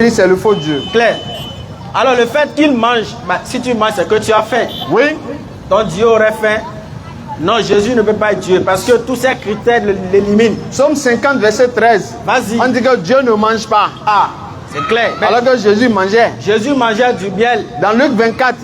c'est le faux Dieu. Clair. Alors le fait qu'il mange, bah, si tu manges, c'est que tu as faim. Oui. Ton Dieu aurait faim. Non, Jésus ne peut pas être Dieu parce que tous ces critères l'éliminent. Psaume 50, verset 13. Vas-y. On dit que Dieu ne mange pas. Ah, c'est clair. Mais alors que Jésus mangeait. Jésus mangeait du miel. Dans Luc 24,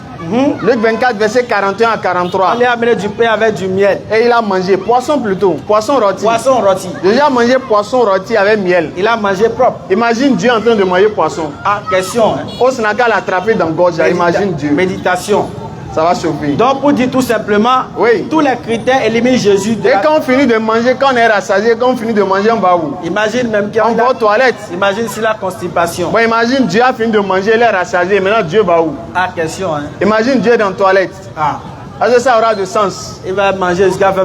Luc 24, verset 41 à 43. On lui a amené du pain avec du miel. Et il a mangé poisson plutôt, poisson rôti. Poisson rôti. Jésus a mangé poisson rôti avec miel. Il a mangé propre. Imagine Dieu en train de manger poisson. Ah, question. Hein. On n'a qu'à l'attraper dans le gorge. Imagine Dieu. Méditation. Ça va chauffer. Donc pour dire tout simplement, oui. Tous les critères éliminent Jésus. Et quand on finit de manger, quand on est rassasié, quand on finit de manger, on va où? Imagine même qu'il y a on va aux toilettes. Imagine si la constipation. Bon, imagine Dieu a fini de manger, il est rassasié. Maintenant Dieu va où? Ah, question. Hein. Imagine Dieu dans la toilette. Ah. Est-ce que ça aura de sens? Il va manger jusqu'à faire.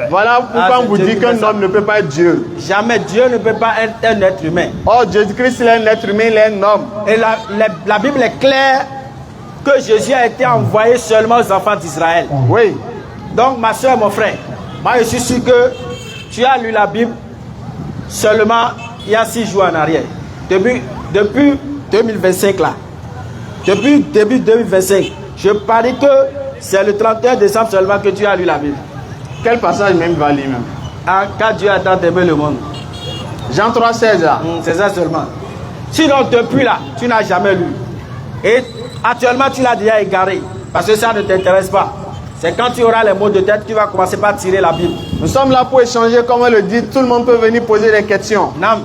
Voilà pourquoi on vous dit qu'un homme ne peut pas être Dieu. Jamais Dieu ne peut pas être un être humain. Oh, Jésus-Christ, il est un être humain, il est un homme. Et la Bible est claire que Jésus a été envoyé seulement aux enfants d'Israël. Oui. Donc, ma soeur, mon frère, moi je suis sûr que tu as lu la Bible seulement il y a 6 jours en arrière. Depuis 2025 là. Depuis début 2025, je parie que c'est le 31 décembre seulement que tu as lu la Bible. Quel passage même va lire même? Ah, quand Dieu a tant aimé le monde. Jean 3, 16 là. C'est ça seulement. Sinon, depuis là, tu n'as jamais lu. Et actuellement, tu l'as déjà égaré. Parce que ça ne t'intéresse pas. C'est quand tu auras les mots de tête que tu vas commencer par tirer la Bible. Nous sommes là pour échanger, comme on le dit. Tout le monde peut venir poser des questions. Non.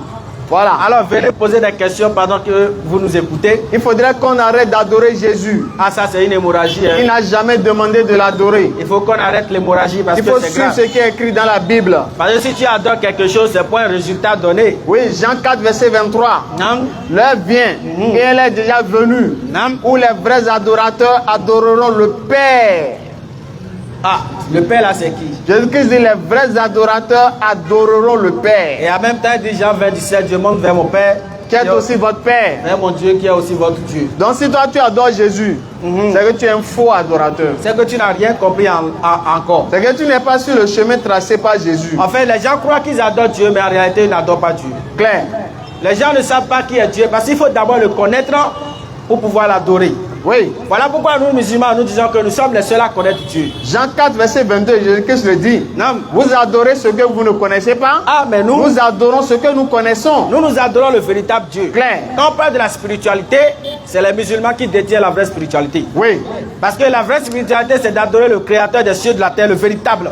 Voilà. Alors venez poser des questions pendant que vous nous écoutez. Il faudrait qu'on arrête d'adorer Jésus. Ah, ça c'est une hémorragie. Hein. Il n'a jamais demandé de l'adorer. Il faut qu'on arrête l'hémorragie parce que c'est grave. Il faut suivre ce qui est écrit dans la Bible. Parce que si tu adores quelque chose, c'est pour un résultat donné. Oui, Jean 4, verset 23. L'heure vient et elle est déjà venue où les vrais adorateurs adoreront le Père. Ah, le Père là c'est qui? Jésus-Christ dit les vrais adorateurs adoreront le Père. Et en même temps, il dit Jean 27, je monte vers mon Père. Qui est aussi votre Père. Vers mon Dieu qui est aussi votre Dieu. Donc si toi tu adores Jésus, c'est que tu es un faux adorateur. C'est que tu n'as rien compris encore. C'est que tu n'es pas sur le chemin tracé par Jésus. En fait, les gens croient qu'ils adorent Dieu, mais en réalité, ils n'adorent pas Dieu. Clair. Les gens ne savent pas qui est Dieu, parce qu'il faut d'abord le connaître pour pouvoir l'adorer. Oui. Voilà pourquoi nous, musulmans, nous disons que nous sommes les seuls à connaître Dieu. Jean 4, verset 22, Jésus-Christ le dit. Non. Vous adorez ce que vous ne connaissez pas. Ah, mais nous adorons ce que nous connaissons. Nous adorons le véritable Dieu. Clair. Quand on parle de la spiritualité, c'est les musulmans qui détiennent la vraie spiritualité. Oui. Parce que la vraie spiritualité, c'est d'adorer le créateur des cieux et de la terre, le véritable.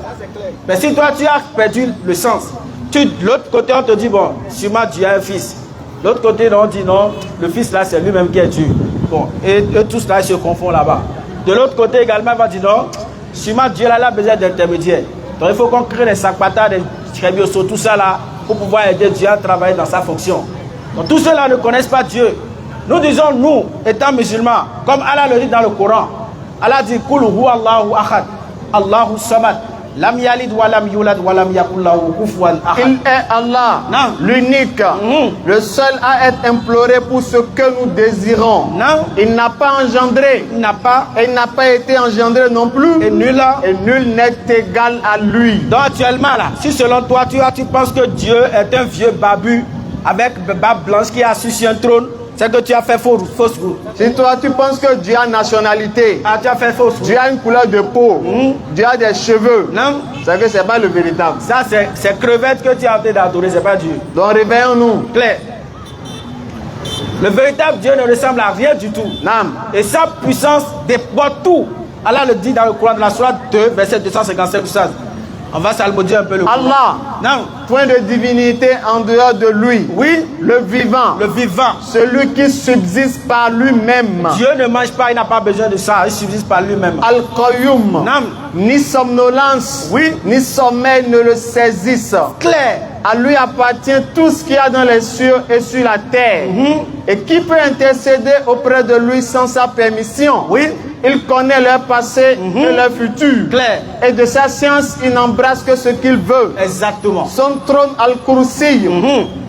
Mais si toi, tu as perdu le sens, de l'autre côté, on te dit, bon, sûrement Dieu a un fils. L'autre côté, on dit non, le fils là, c'est lui-même qui est Dieu. Bon, et tout cela se confond là-bas. De l'autre côté également, on va dire non, sûrement Dieu là, il a besoin d'intermédiaires. Donc il faut qu'on crée des sakpatas, des trébiosos, tout ça là, pour pouvoir aider Dieu à travailler dans sa fonction. Donc tous ceux-là ne connaissent pas Dieu. Nous disons, nous, étant musulmans, comme Allah le dit dans le Coran, Allah dit, Kul hu Allahu ahad, Allahu samad. Lam yalid wa lam yulad wa lam yakul lahu kufuwan ahad. Il est Allah, l'unique, le seul à être imploré pour ce que nous désirons. Non. Il n'a pas engendré. Il n'a pas. Et il n'a pas été engendré non plus. Et nul n'est égal à lui. Donc actuellement là, si selon toi tu penses que Dieu est un vieux babu avec barbe blanche qui est assis sur un trône, c'est que tu as fait fausse route. Si toi tu penses que Dieu a nationalité, tu as fait fausse route. Dieu a une couleur de peau, Dieu a des cheveux, non, c'est que c'est pas le véritable. Ça c'est crevette que tu as en train d'adorer, c'est pas Dieu. Donc réveillons-nous. Claire. Le véritable Dieu ne ressemble à rien du tout. Non. Et sa puissance déploie tout. Allah le dit dans le Coran de la Sourate 2, verset 255. On va salmodier un peu le Coran. Allah. Non. Point de divinité en dehors de lui. Oui. Le vivant. Le vivant. Celui qui subsiste par lui-même. Dieu ne mange pas, il n'a pas besoin de ça. Il subsiste par lui-même. Al-Qayyum. Non. Ni somnolence. Oui. Ni sommeil ne le saisissent. Clair. À lui appartient tout ce qu'il y a dans les cieux et sur la terre. Et qui peut intercéder auprès de lui sans sa permission? Oui. Il connaît leur passé et leur futur. Clair. Et de sa science, il n'embrasse que ce qu'il veut. Exactement. Son trône Al-Kursi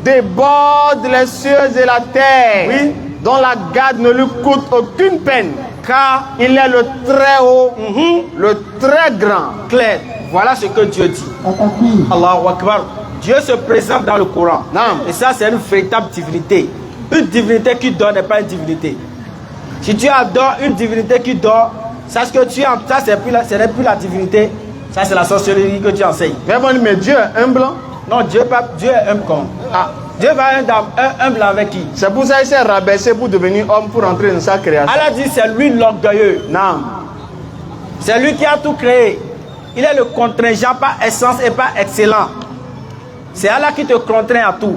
déborde les cieux et la terre. Oui. Dont la garde ne lui coûte aucune peine. Car il est le très haut, le très grand. Clair. Voilà ce que Dieu dit. Allahu Akbar. Dieu se présente dans le Coran. Non. Et ça, c'est une véritable divinité. Une divinité qui dort n'est pas une divinité. Si tu adores une divinité qui dort, sache que tu en, ça ce n'est plus la divinité, ça c'est la sorcellerie que tu enseignes. Mais Dieu est humble. Non, Dieu est humble comme. Ah. Dieu va être humble avec qui? C'est pour ça qu'il s'est rabaissé pour devenir homme, pour entrer dans sa création. Allah dit c'est lui l'orgueilleux. Non. C'est lui qui a tout créé. Il est le contingent par essence et par excellent. C'est Allah qui te contraint à tout.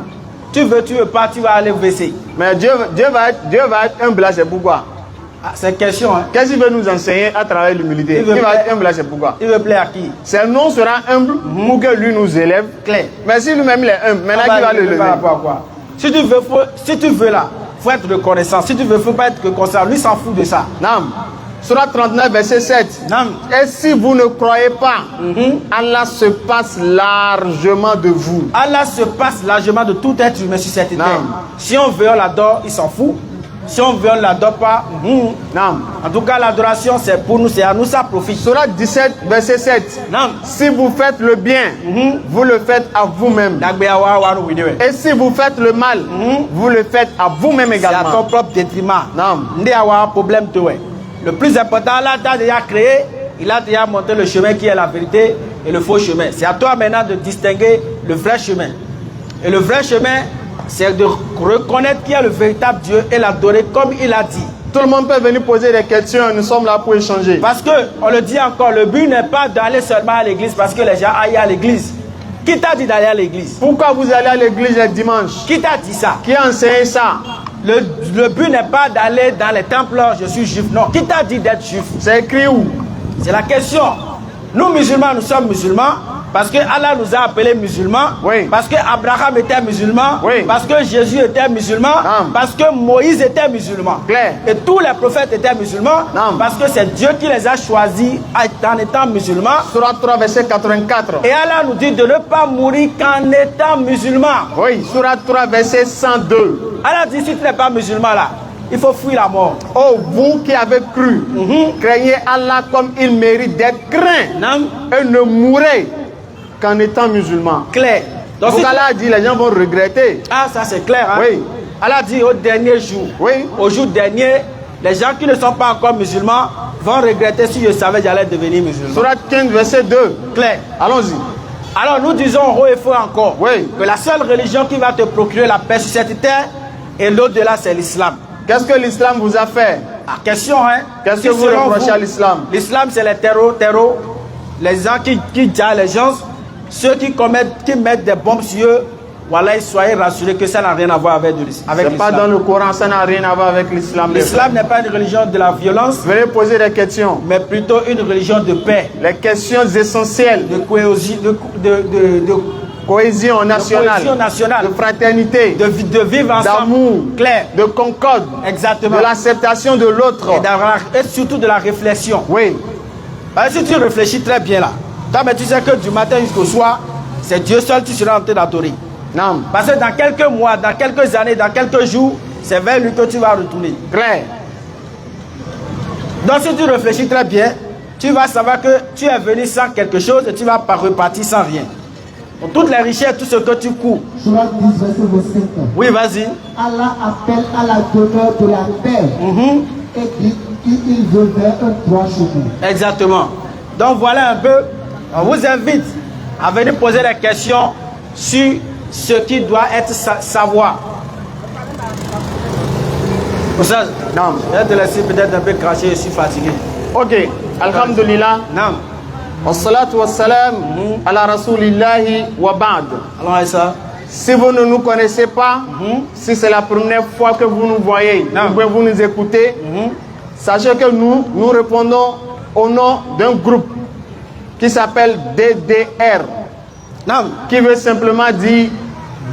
Tu veux pas, tu vas aller baisser. Mais Dieu va être humble là, c'est pourquoi? Ah, c'est une question. Hein? Qu'est-ce qu'il veut nous enseigner à travers l'humilité? Il va être humble là, c'est pourquoi? Il veut plaire à qui? C'est nous sera humble pour que lui nous élève. Clair. Mais si lui-même il est humble, maintenant qui va le lever? Si tu veux là, il faut être reconnaissant. Si tu veux, il ne faut pas être reconnaissant. Lui s'en fout de ça. Non. Surah 39, verset 7. Non. Et si vous ne croyez pas, Allah se passe largement de vous. Allah se passe largement de tout être humain sur cette terre. Si on veut, on l'adore, il s'en fout. Si on veut, on ne l'adore pas. Non. En tout cas, l'adoration, c'est pour nous, c'est à nous, ça profite. Surah 17, verset 7. Non. Si vous faites le bien, vous le faites à vous-même. Et si vous faites le mal, vous le faites à vous-même également. C'est à ton propre détriment. Non. Il y a un problème. Le plus important, Allah t'a déjà créé, il a déjà montré le chemin qui est la vérité et le faux chemin. C'est à toi maintenant de distinguer le vrai chemin. Et le vrai chemin, c'est de reconnaître qui est le véritable Dieu et l'adorer comme il a dit. Tout le monde peut venir poser des questions, nous sommes là pour échanger. Parce que, on le dit encore, le but n'est pas d'aller seulement à l'église parce que les gens aillent à l'église. Qui t'a dit d'aller à l'église? Pourquoi vous allez à l'église le dimanche? Qui t'a dit ça? Qui a enseigné ça? Le but n'est pas d'aller dans les temples, je suis juif. Non, qui t'a dit d'être juif? C'est écrit où? C'est la question. Nous musulmans, nous sommes musulmans parce que Allah nous a appelés musulmans, oui. Parce que Abraham était musulman, oui. Parce que Jésus était musulman, parce que Moïse était musulman. Claire. Et tous les prophètes étaient musulmans, parce que c'est Dieu qui les a choisis en étant musulmans. Surah 3, verset 84. Et Allah nous dit de ne pas mourir qu'en étant musulman. Oui, Surah 3, verset 102. Allah dit si tu n'es pas musulman là, il faut fuir la mort. Oh, vous qui avez cru, craignez Allah comme il mérite d'être craint. Et ne mourrez qu'en étant musulman. Clair. Donc si Allah a dit, les gens vont regretter. Ah, ça c'est clair. Hein? Oui. Allah dit au dernier jour. Oui. Au jour dernier, les gens qui ne sont pas encore musulmans vont regretter si je savais j'allais devenir musulman. Surah 15, verset 2. Clair. Allons-y. Alors nous disons haut et fort encore, oui, que la seule religion qui va te procurer la paix sur cette terre et l'au-delà, c'est l'islam. Qu'est-ce que l'islam vous a fait? Question, hein? Qu'est-ce que vous reprochez à l'islam? L'islam, c'est les terreaux, les gens qui tuent les gens, ceux qui mettent des bombes sur eux. Voilà, soyez rassurés que ça n'a rien à voir avec l'islam. C'est pas dans le Coran, ça n'a rien à voir avec l'islam. L'islam n'est pas une religion de la violence. Venez poser des questions. Mais plutôt une religion de paix. Les questions essentielles. De cohésion nationale. De fraternité. De vivre ensemble. D'amour. Clair. De concorde. Exactement. De l'acceptation de l'autre. Et surtout de la réflexion. Oui. Parce que si tu réfléchis très bien là, mais tu sais que du matin jusqu'au soir, c'est Dieu seul que tu seras en train d'adorer. Non. Parce que dans quelques mois, dans quelques années, dans quelques jours, c'est vers lui que tu vas retourner. Clair. Donc si tu réfléchis très bien, tu vas savoir que tu es venu sans quelque chose et tu vas pas repartir sans rien. Donc, toutes les richesses, tout ce que tu cours. Surah 10, verset 5. Oui, vas-y. Allah appelle à la demeure de la paix et dit qu'il veut vers un droit chemin. Exactement. Donc voilà un peu, on vous invite à venir poser des questions sur ce qui doit être savoir. Pour ça, non, je vais te laisser peut-être un peu cracher, je suis fatigué. Ok, alhamdulillah. Non. Wassalatu wassalam ala rasulillahi wa ba'd. Alors ça. Si vous ne nous connaissez pas, si c'est la première fois que vous nous voyez, vous nous écoutez, sachez que nous répondons au nom d'un groupe qui s'appelle DDR, qui veut simplement dire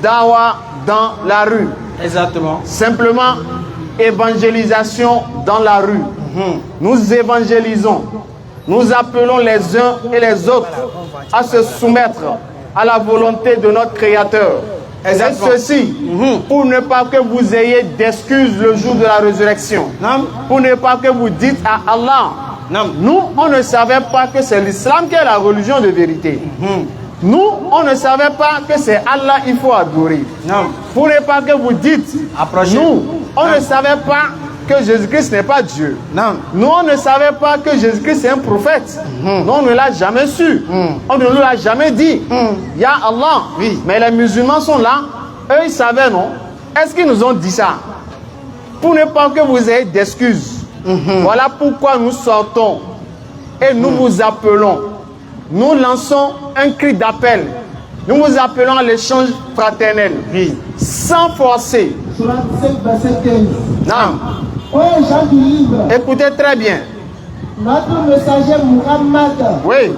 Dawa dans la rue. Exactement. Simplement évangélisation dans la rue. Nous évangélisons. Nous appelons les uns et les autres à se soumettre à la volonté de notre Créateur. Et ceci, pour ne pas que vous ayez d'excuses le jour de la résurrection. Pour ne pas que vous dites à Allah, nous, on ne savait pas que c'est l'islam qui est la religion de vérité. Nous, on ne savait pas que c'est Allah il faut adorer. Non. Pour ne pas que vous dites, Approchez. nous, on ne savait pas que Jésus-Christ n'est pas Dieu. Non. Nous, on ne savait pas que Jésus-Christ est un prophète. Nous, on ne l'a jamais su. On ne nous l'a jamais dit. Il y a Allah. Oui. Mais les musulmans sont là. Eux, ils savaient, non? Est-ce qu'ils nous ont dit ça? Pour ne pas que vous ayez d'excuses. Voilà pourquoi nous sortons et nous vous appelons. Nous lançons un cri d'appel. Nous vous appelons à l'échange fraternel. Oui. Sans forcer. Surat 5, verset 15. Non. Ô gens du livre, Écoutez très bien. notre messager Muhammad Oui.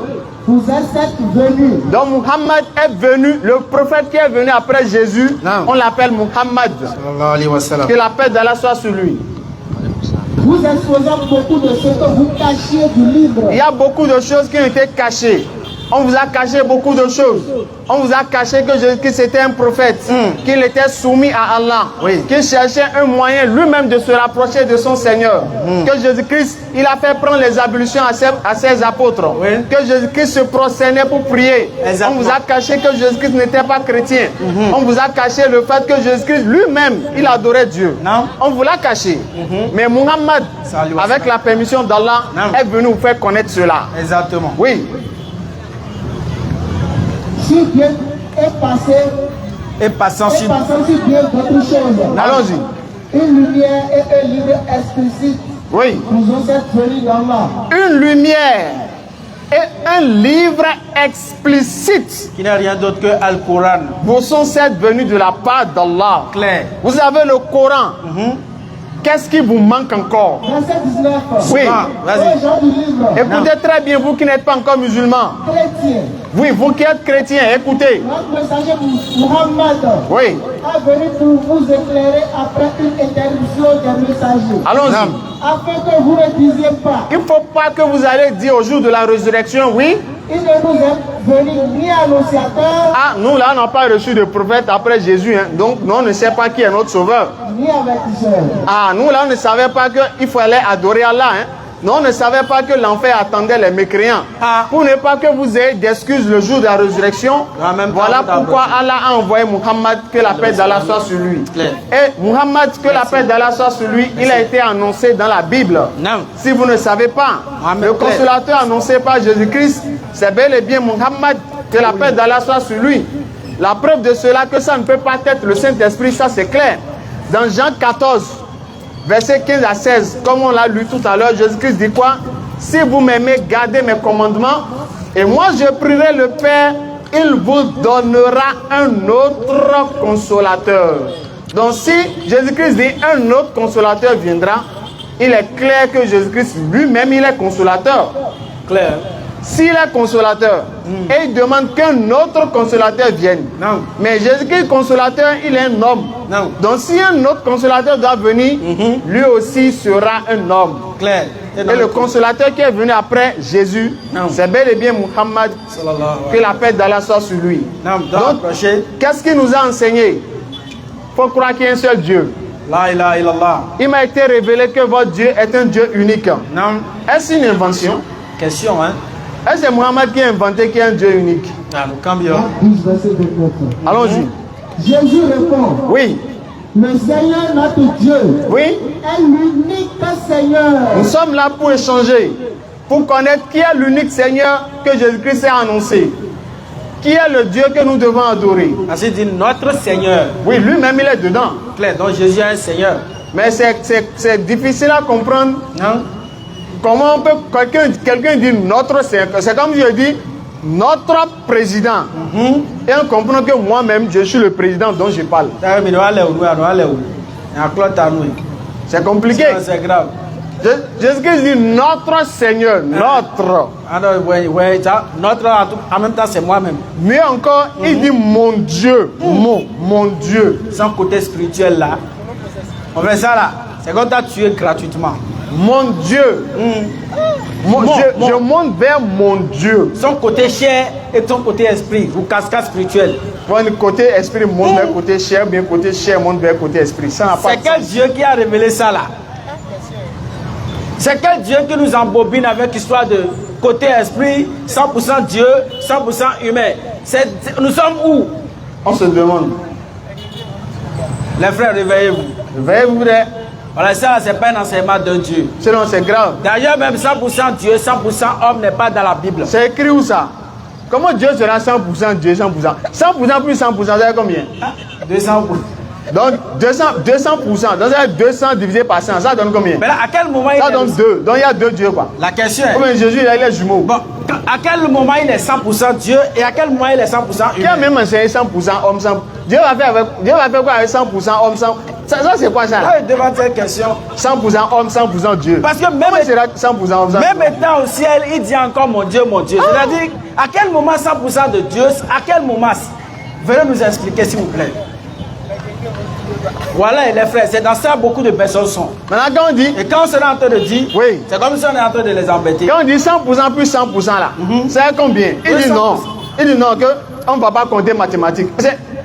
vous est venu. Donc Muhammad est venu, le prophète qui est venu après Jésus, Non. on l'appelle Muhammad. Sallallahu alayhi wa sallam. Que la paix d'Allah soit sur lui. Vous exposant beaucoup de ce que vous cachiez du livre. Il y a beaucoup de choses qui ont été cachées. On vous a caché beaucoup de choses. On vous a caché que Jésus-Christ était un prophète, qu'il était soumis à Allah, qu'il cherchait un moyen lui-même de se rapprocher de son Seigneur. Que Jésus-Christ, il a fait prendre les ablutions à ses apôtres. Oui. Que Jésus-Christ se prosternait pour prier. Exactement. On vous a caché que Jésus-Christ n'était pas chrétien. On vous a caché le fait que Jésus-Christ lui-même, il adorait Dieu. Non. On vous l'a caché. Mais Muhammad, Salut. avec la permission d'Allah, Non. est venu vous faire connaître cela. Exactement. Oui. Si Dieu est passé, Et passant sur. si Dieu d'autres choses. Allons-y. Une lumière et un livre explicite Oui. nous ont cette venue d'Allah. Une lumière et un livre explicite Qui n'est rien d'autre que Al-Quran. vous sont certes venus de la part d'Allah. Clair. Vous avez le Coran. Qu'est-ce qui vous manque encore? Verset 19. Oui. Vas-y. Ô gens du livre, Écoutez très bien, vous qui n'êtes pas encore musulmans. chrétiens, Oui, vous qui êtes chrétiens, écoutez. notre messager Muhammad Oui. est venu pour vous éclairer après une interruption des messagers. Allons-y. Afin que vous ne disiez pas, Il ne faut pas que vous allez dire au jour de la résurrection, oui. il ne nous est venu ni annonciateur, Ah, nous là, on n'a pas reçu de prophète après Jésus. Hein. Donc, nous, on ne sait pas qui est notre sauveur. ni avertisseur. Ah, nous là, on ne savait pas qu'il fallait adorer Allah. Hein. Nous, on ne savait pas que l'enfer attendait les mécréants. Ah. Pour ne pas que vous ayez d'excuses le jour de la résurrection, En même temps, voilà vous avez pourquoi Allah a envoyé Muhammad, que la paix d'Allah soit sur lui. Clair. Et Muhammad, que la paix d'Allah soit sur lui, il a été annoncé dans la Bible. Non. Si vous ne savez pas, Amen. le consolateur annoncé par Jésus-Christ, c'est bel et bien Muhammad, que la paix d'Allah soit sur lui. La preuve de cela, que ça ne peut pas être le Saint-Esprit, ça c'est clair. Dans Jean 14, verset 15 à 16, comme on l'a lu tout à l'heure, Jésus-Christ dit quoi? Si vous m'aimez, gardez mes commandements, et moi je prierai le Père, il vous donnera un autre consolateur. Donc si Jésus-Christ dit un autre consolateur viendra, il est clair que Jésus-Christ lui-même, il est consolateur. Clair. S'il est consolateur, et il demande qu'un autre consolateur vienne. Non. Mais Jésus-Christ, consolateur, il est un homme. Non. Donc si un autre consolateur doit venir, lui aussi sera un homme. Clair. Et le consolateur qui est venu après Jésus, Non. c'est bel et bien Muhammad, Sallallahu alayhi que la paix d'Allah soit sur lui. wa sallam. Donc, approcher. qu'est-ce qu'il nous a enseigné? Il faut croire qu'il y a un seul Dieu. La ilaha illallah. Il m'a été révélé que votre Dieu est un Dieu unique. Non. Est-ce une invention? Question, hein? Est-ce que c'est Muhammad qui a inventé qu'il y a un Dieu unique? Ah, le cambio. Marc 12, verset 29. Allons-y. Jésus répond, Oui, le Seigneur notre Dieu oui. est l'unique Seigneur. Nous sommes là pour échanger, pour connaître qui est l'unique Seigneur que Jésus-Christ a annoncé. Qui est le Dieu que nous devons adorer? Ainsi dit notre Seigneur. Oui, lui-même il est dedans. Clair. Donc Jésus est un Seigneur. Mais c'est difficile à comprendre. Non? Comment on peut quelqu'un dit notre Seigneur? C'est comme si je dis notre président. Et on comprend que moi-même je suis le président dont je parle. C'est compliqué. C'est grave. Jésus-Christ dit notre Seigneur, notre. Ah non, ouais, ça, notre, en même temps, c'est moi-même. Mieux encore, il dit mon Dieu, mon Dieu. Sans côté spirituel là. On fait ça là. C'est quand tu as tué gratuitement. Mon Dieu. Je monte vers mon Dieu. Son côté chair et son côté esprit, ou cascade spirituelle. Pour un côté esprit monte vers côté chair, bien côté chair monte vers côté esprit. Ça n'a pas C'est de quel sens. Dieu qui a révélé ça là? C'est quel Dieu qui nous embobine avec l'histoire de côté esprit, 100% Dieu, 100% humain. Nous sommes où? On se demande. Les frères, réveillez-vous. Réveillez-vous. Voilà, ça, c'est pas un enseignement de Dieu. Sinon, c'est grave. D'ailleurs, même 100% Dieu, 100% homme n'est pas dans la Bible. C'est écrit où ça? Comment Dieu sera 100% Dieu, 100%? 100% plus 100%, ça fait combien? 200%. Donc 200%, donc 200 divisé par 100, ça donne combien? Mais là, à quel moment ça donne 2, donc il y a 2 dieux quoi. La question est... Comme Jésus, il a les jumeaux. Bon, à quel moment il est 100% Dieu et à quel moment il est 100% humain? Qui a même enseigné 100% homme, 100%? Dieu va faire quoi avec 100% homme, 100%? Ça c'est quoi ça là? Je demande cette question. 100% homme, 100% Dieu. Parce que même, sera 100% homme, 100%? Même étant au ciel, il dit encore mon Dieu, mon Dieu. C'est-à-dire, à quel moment 100% de Dieu, à quel moment? Venez nous expliquer s'il vous plaît. Voilà les frères, c'est dans ça beaucoup de personnes sont. Maintenant quand on dit... Et quand on sera en train de dire, oui. C'est comme si on est en train de les embêter. Quand on dit 100% plus 100% là, c'est combien? Il dit non. Il dit non, qu'on ne va pas compter mathématiques.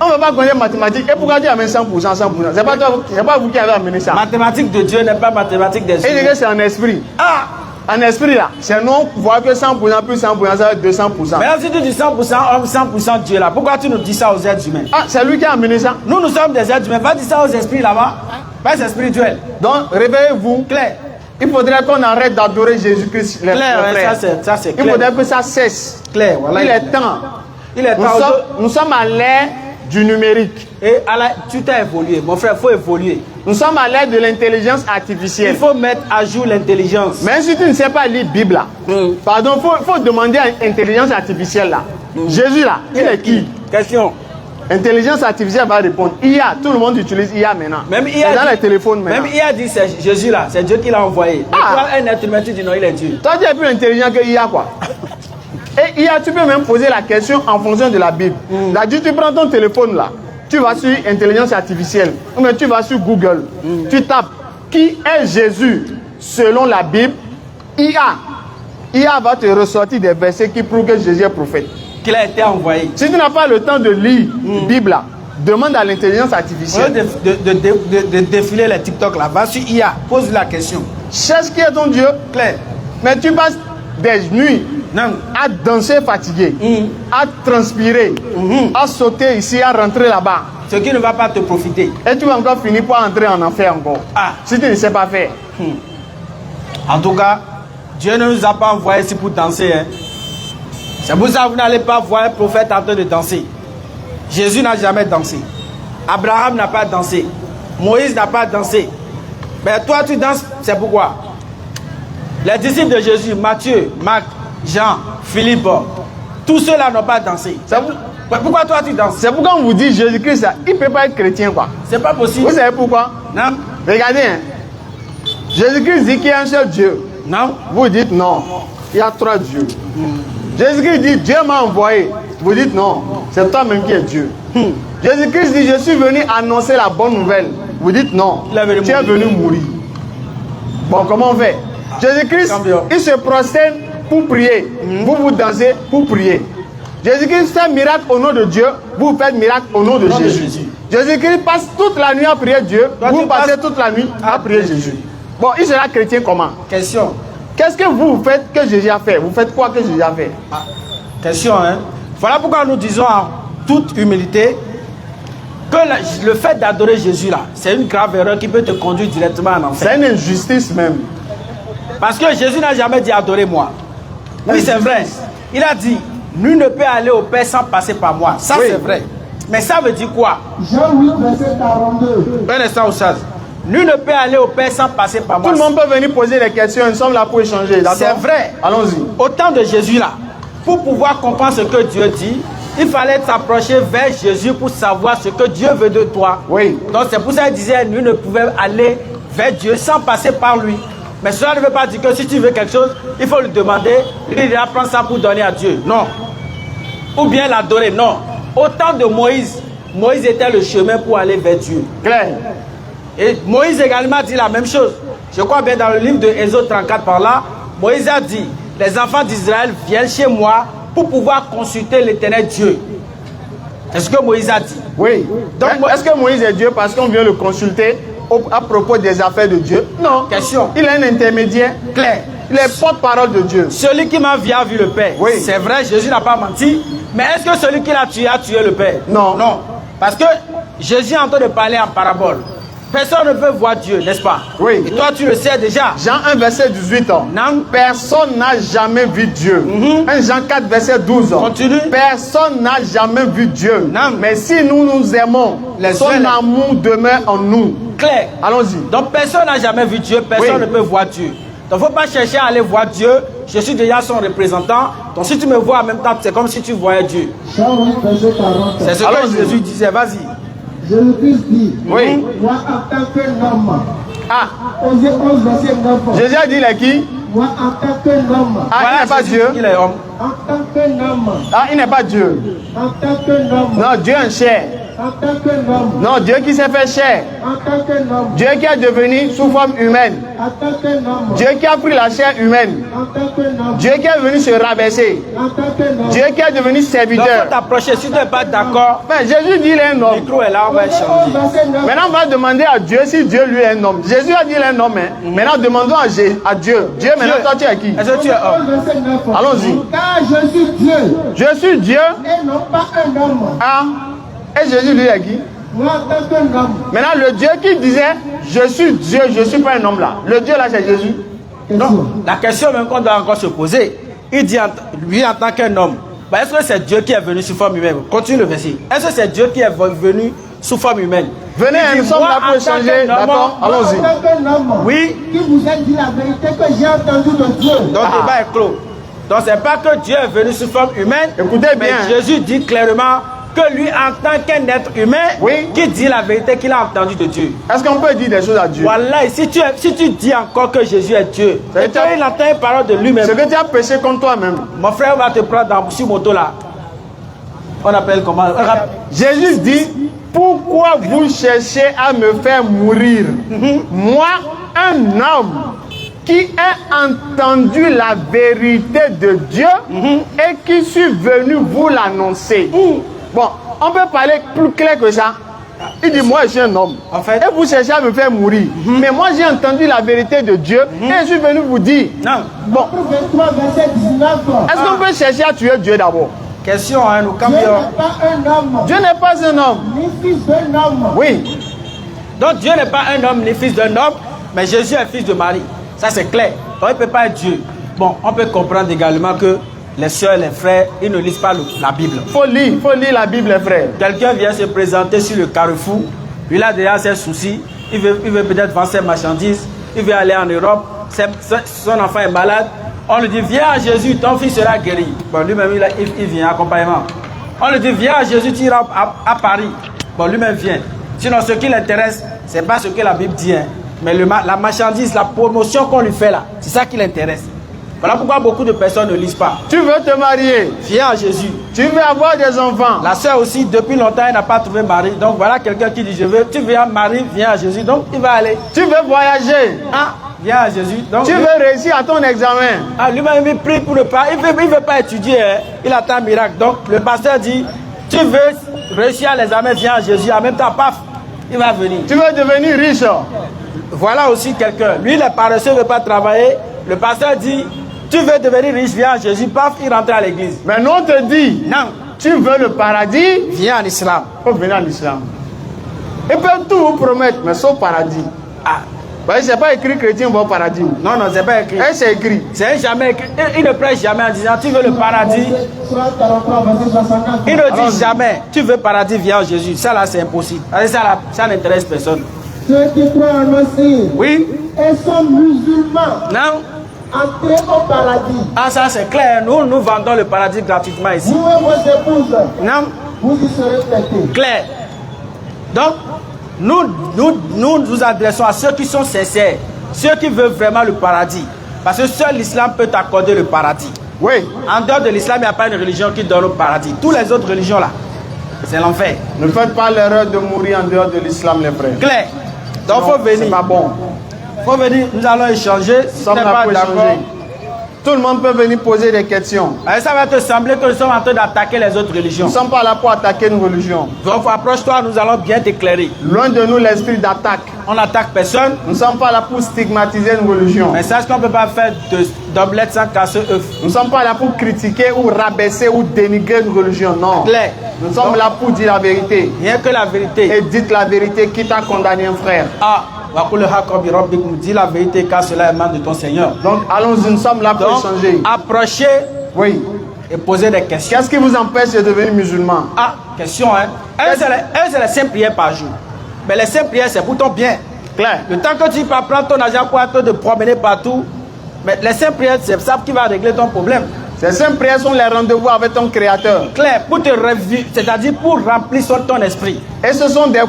On ne va pas compter mathématiques. Et pourquoi Dieu amène 100%, 100%? C'est pas vous qui avez amené ça. Mathématiques de Dieu n'est pas mathématiques des humains. Et c'est en esprit. Ah! En esprit là, c'est non, voir que 100% plus 100%, ça va être 200%. Mais là, si tu dis 100% homme, 100% Dieu là, pourquoi tu nous dis ça aux êtres humains? Ah, c'est lui qui a amené ça. Nous sommes des êtres humains. Va dire ça aux esprits là-bas. Pas c'est spirituel. Donc, réveillez-vous. Clair. Il faudrait qu'on arrête d'adorer Jésus-Christ. Clair, ça c'est clair. Il faudrait que ça cesse. Clair, voilà. Il est temps. Il est temps. Nous sommes à l'ère du numérique. Et tu t'as évolué. Mon frère, il faut évoluer. Nous sommes à l'ère de l'intelligence artificielle. Il faut mettre à jour l'intelligence. Mais si tu ne sais pas lire Bible là, pardon, faut demander à l'intelligence artificielle là. Jésus là, il est qui? Question. Intelligence artificielle va répondre. IA, tout le monde utilise IA maintenant. Même IA dans les téléphones maintenant. Même IA dit c'est Jésus là, c'est Dieu qui l'a envoyé. Mais toi, un être humain, tu dis non, il est Dieu. Toi, tu es plus intelligent que IA quoi. Et IA, tu peux même poser la question en fonction de la Bible. Là-dessus, tu prends ton téléphone là, tu vas sur intelligence artificielle, ou bien tu vas sur Google, tu tapes qui est Jésus selon la Bible, IA va te ressortir des versets qui prouvent que Jésus est prophète. Qu'il a été envoyé. Si tu n'as pas le temps de lire la Bible là, demande à l'intelligence artificielle. De défiler les TikTok là, va sur IA, pose la question. Cherche qui est ton Dieu. Clair. Mais tu passes des nuits à danser fatigué, à transpirer, à sauter ici, à rentrer là-bas. Ce qui ne va pas te profiter. Et tu vas encore finir par entrer en enfer encore. Si tu ne sais pas faire. En tout cas, Dieu ne nous a pas envoyés ici pour danser. Hein. C'est pour ça que vous n'allez pas voir un prophète en train de danser. Jésus n'a jamais dansé. Abraham n'a pas dansé. Moïse n'a pas dansé. Mais toi, tu danses, c'est pourquoi? Les disciples de Jésus, Matthieu, Marc, Jean, Philippe, tous ceux-là n'ont pas dansé. Pourquoi toi tu danses? C'est pourquoi on vous dit Jésus-Christ, il ne peut pas être chrétien quoi. C'est pas possible. Vous savez pourquoi? Non. Regardez, hein. Jésus-Christ dit qu'il y a un seul Dieu. Non. Vous dites non. Il y a 3 dieux. Jésus-Christ dit Dieu m'a envoyé. Vous dites non. C'est toi-même qui es Dieu. Jésus-Christ dit je suis venu annoncer la bonne nouvelle. Vous dites non. Tu es venu mourir. Bon, comment on fait? Jésus-Christ, il se prosterne pour prier. Vous dansez pour prier. Jésus-Christ fait miracle au nom de Dieu. Vous faites miracle au nom de Jésus. Jésus-Christ passe toute la nuit à prier Dieu. Vous passez toute la nuit à prier Jésus. Bon, il sera chrétien comment? Question. Qu'est-ce que vous faites que Jésus a fait? Vous faites quoi que Jésus a fait? Question, hein? Voilà pourquoi nous disons en toute humilité que le fait d'adorer Jésus là, c'est une grave erreur qui peut te conduire directement en enfer. C'est une injustice même. Parce que Jésus n'a jamais dit adorez-moi. Oui, c'est vrai. Il a dit, nul ne peut aller au Père sans passer par moi. Ça, oui, c'est vrai. Mais ça veut dire quoi? Jean 8, verset 42. Un instant, Oussaz. Nul ne peut aller au Père sans passer par moi. Tout le monde peut venir poser des questions. Nous sommes là pour échanger. C'est vrai. Allons-y. Au temps de Jésus là, pour pouvoir comprendre ce que Dieu dit, il fallait s'approcher vers Jésus pour savoir ce que Dieu veut de toi. Oui. Donc c'est pour ça qu'il disait, nul ne pouvait aller vers Dieu sans passer par lui. Mais cela ne veut pas dire que si tu veux quelque chose, il faut lui demander, il va prendre ça pour donner à Dieu. Non. Ou bien l'adorer. Non. Au temps de Moïse, Moïse était le chemin pour aller vers Dieu. Clair. Et Moïse également dit la même chose. Je crois bien dans le livre de Exode 34 par là, Moïse a dit, les enfants d'Israël viennent chez moi pour pouvoir consulter l'Éternel Dieu. C'est ce que Moïse a dit. Oui. Donc, est-ce que Moïse est Dieu parce qu'on vient le consulter à propos des affaires de Dieu? Non. Question. Il est un intermédiaire. Clair. Il est porte-parole de Dieu. Celui qui m'a vu a vu le Père. Oui. C'est vrai, Jésus n'a pas menti. Mais est-ce que celui qui l'a tué a tué le Père? Non. Non. Parce que Jésus est en train de parler en parabole. Personne ne peut voir Dieu, n'est-ce pas? Oui. Et toi, tu le sais déjà. Jean 1, verset 18. Non. Personne n'a jamais vu Dieu. 1 Jean 4, verset 12. Continue. Personne n'a jamais vu Dieu. Non. Mais si nous nous aimons, son amour demeure en nous. Claire. Allons-y. Donc personne n'a jamais vu Dieu, personne ne peut voir Dieu. Donc il ne faut pas chercher à aller voir Dieu. Je suis déjà son représentant. Donc si tu me vois en même temps, c'est comme si tu voyais Dieu. Jean 8, verset 40. C'est ce que Jésus disait. Vas-y. Jésus-Christ dit, Oui. moi en tant qu'homme, Ah, Osée 11, verset 9. Jésus a dit les qui? Moi en tant qu'homme, Ah, il n'est pas Jésus Dieu. dit qu'il est homme. en tant qu'homme, Ah, il n'est pas Dieu. en tant qu'homme, Non, Dieu en chair. en tant qu'homme, Non, Dieu qui s'est fait chair. en tant qu'homme, Dieu qui est devenu sous forme humaine. en tant qu'homme, Dieu qui a pris la chair humaine. en tant qu'homme, Dieu qui est venu se rabaisser. en tant qu'homme. Dieu qui est devenu Donc il serviteur. faut t'approcher. Si tu n'es pas d'accord, Mais Jésus dit il est un le homme. micro est là, on va échanger. Verset 9. Maintenant, on va demander à Dieu si Dieu lui est un homme. Jésus a dit il est un homme. Hein. Maintenant, demandons à Dieu. Dieu, maintenant, toi, tu es qui? Est-ce que tu es homme? Verset 9. Allons-y. Car je suis Dieu Je suis Dieu. et non pas un homme. Ah. Et Jésus lui est qui? Moi en tant qu'homme. Maintenant, le Dieu qui disait je suis Dieu, je ne suis pas un homme là. Le Dieu là, c'est Jésus. Non, la question même qu'on doit encore se poser, il dit lui en tant qu'un homme, bah, est-ce que c'est Dieu qui est venu sous forme humaine? Continue le verset. Est-ce que c'est Dieu qui est venu sous forme humaine? Venez, Il dit, nous sommes moi, là en pour tant échanger. qu'un homme, D'accord? En Allons-y. tant qu'un homme. Oui. Qui vous a dit la vérité que j'ai entendue de Dieu. Donc le débat est clos. Donc c'est pas que Dieu est venu sous forme humaine, Écoutez mais bien. Jésus dit clairement que lui en tant qu'un être humain, Oui. qui dit la vérité qu'il a entendue de Dieu. Est-ce qu'on peut dire des choses à Dieu? Voilà, si tu dis encore que Jésus est Dieu, Ça veut et dire- qu'il entend une parole de lui-même, C'est que tu as péché contre toi-même. mon frère va te prendre sur moto là. On appelle comment? Jésus dit, pourquoi vous cherchez à me faire mourir? Moi, un homme qui a entendu la vérité de Dieu et qui suis venu vous l'annoncer. Bon, on peut parler plus clair que ça. Il dit, moi je suis un homme. En fait- et vous cherchez à me faire mourir. Mais moi j'ai entendu la vérité de Dieu et je suis venu vous dire. Non. Bon, 23, verset 19. est-ce qu'on peut chercher à tuer Dieu d'abord? Question, hein, nous Dieu cambions. n'est pas un homme, Dieu n'est pas un homme. ni fils d'un homme. Oui. Donc Dieu n'est pas un homme ni fils d'un homme, mais Jésus est fils de Marie. Ça c'est clair. Donc il ne peut pas être Dieu. Bon, on peut comprendre également que les soeurs, les frères, ils ne lisent pas la Bible. Faut lire la Bible, les frères. Quelqu'un vient se présenter sur le carrefour, lui a déjà ses soucis, il veut peut-être vendre ses marchandises, il veut aller en Europe, son enfant est malade, on lui dit viens à Jésus, ton fils sera guéri. Bon, lui-même il vient accompagnement. On lui dit viens à Jésus, tu iras à Paris. Bon, lui-même vient. Sinon ce qui l'intéresse, c'est pas ce que la Bible dit, hein, mais la marchandise, la promotion qu'on lui fait là, c'est ça qui l'intéresse. Voilà pourquoi beaucoup de personnes ne lisent pas. Tu veux te marier, Viens à Jésus. tu veux avoir des enfants. La sœur aussi, depuis longtemps, elle n'a pas trouvé mari. Donc voilà quelqu'un qui dit, tu veux un mari, viens à Jésus. Donc il va aller. Tu veux voyager, Ah, viens à Jésus. Donc, tu veux réussir à ton examen. Ah, lui-même, il prie pour le pas. Il veut pas étudier. Hein. Il attend un miracle. Donc le pasteur dit, tu veux réussir à l'examen, viens à Jésus. En même temps, paf, il va venir. Tu veux devenir riche. Voilà aussi quelqu'un. Lui, le paresseux ne veut pas travailler. Le pasteur dit, tu veux devenir riche, viens à Jésus. Paf, il rentre à l'église. Mais nous on te dit, Non, tu veux le paradis, viens en islam. il faut venir en islam. Ils peuvent tout vous promettre, mais sauf paradis. Ah, Parce que c'est pas écrit chrétien va au paradis. non, c'est pas écrit. Et c'est écrit. C'est jamais écrit. Il ne prêche jamais en disant, tu veux le paradis. Surah 43, verset 69. Il ne Allons-y. dit jamais, tu veux paradis, viens en Jésus. Ça là, c'est impossible. Ça n'intéresse personne. Ceux qui croient en aussi Oui, et sont musulmans, non. entrez au paradis. Ah, ça c'est clair. Nous vendons le paradis gratuitement ici. Vous et vos épouses, Non, vous y serez fêtés. clair. Donc, nous adressons à ceux qui sont sincères, ceux qui veulent vraiment le paradis. Parce que seul l'islam peut accorder le paradis. Oui. En dehors de l'islam, il n'y a pas une religion qui donne le paradis. Toutes les autres religions là, c'est l'enfer. Ne faites pas l'erreur de mourir en dehors de l'islam, les frères. Clair. Donc, il faut C'est venir. pas bon. Faut venir, nous allons échanger. Si Nous sommes tu n'es là pas pour d'accord, échanger. Tout le monde peut venir poser des questions. Et ça va te sembler que nous sommes en train d'attaquer les autres religions. Nous ne sommes pas là pour attaquer une religion. Donc approche-toi, nous allons bien t'éclairer. Loin de nous l'esprit d'attaque. On n'attaque personne. Nous ne sommes pas là pour stigmatiser une religion. Mais sache qu'on ne peut pas faire d'omelette sans casser œuf. Nous ne sommes pas là pour critiquer ou rabaisser ou dénigrer une religion. Non. Claire. Nous sommes là pour dire la vérité. Rien que la vérité. Et dites la vérité, quitte à condamner un frère. Dis la vérité car cela émane de ton Seigneur. Donc allons-y, nous sommes là pour échanger. Approchez Oui. et posez des questions. Qu'est-ce qui vous empêche de devenir musulman? Ah, question, hein. Un, c'est les 5 prières par jour. Mais les 5 prières, c'est pour ton bien. Claire. Le temps que tu vas prendre ton argent pour être de promener partout, mais les 5 prières, c'est ça qui va régler ton problème. Ces 5 prières sont les rendez-vous avec ton Créateur. Claire, pour te revivre, c'est-à-dire pour remplir ton esprit. Et ce sont des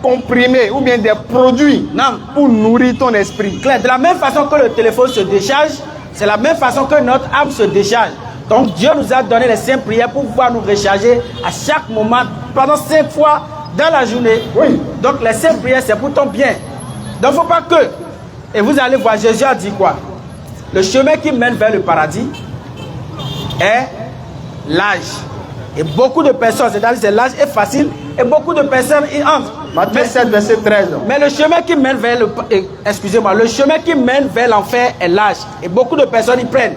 comprimés ou bien des produits Non. pour nourrir ton esprit. Claire, de la même façon que le téléphone se décharge, c'est la même façon que notre âme se décharge. Donc Dieu nous a donné les 5 prières pour pouvoir nous recharger à chaque moment, pendant 5 fois dans la journée. Oui. Donc les 5 prières, c'est pour ton bien. Donc il ne faut pas que. Et vous allez voir, Jésus a dit quoi? Le chemin qui mène vers le paradis est l'âge. Et beaucoup de personnes, c'est-à-dire que l'âge est facile, et beaucoup de personnes y entrent. Matthieu 7, verset 13. Mais le chemin qui mène vers le chemin qui mène vers l'enfer est l'âge. Et beaucoup de personnes y prennent.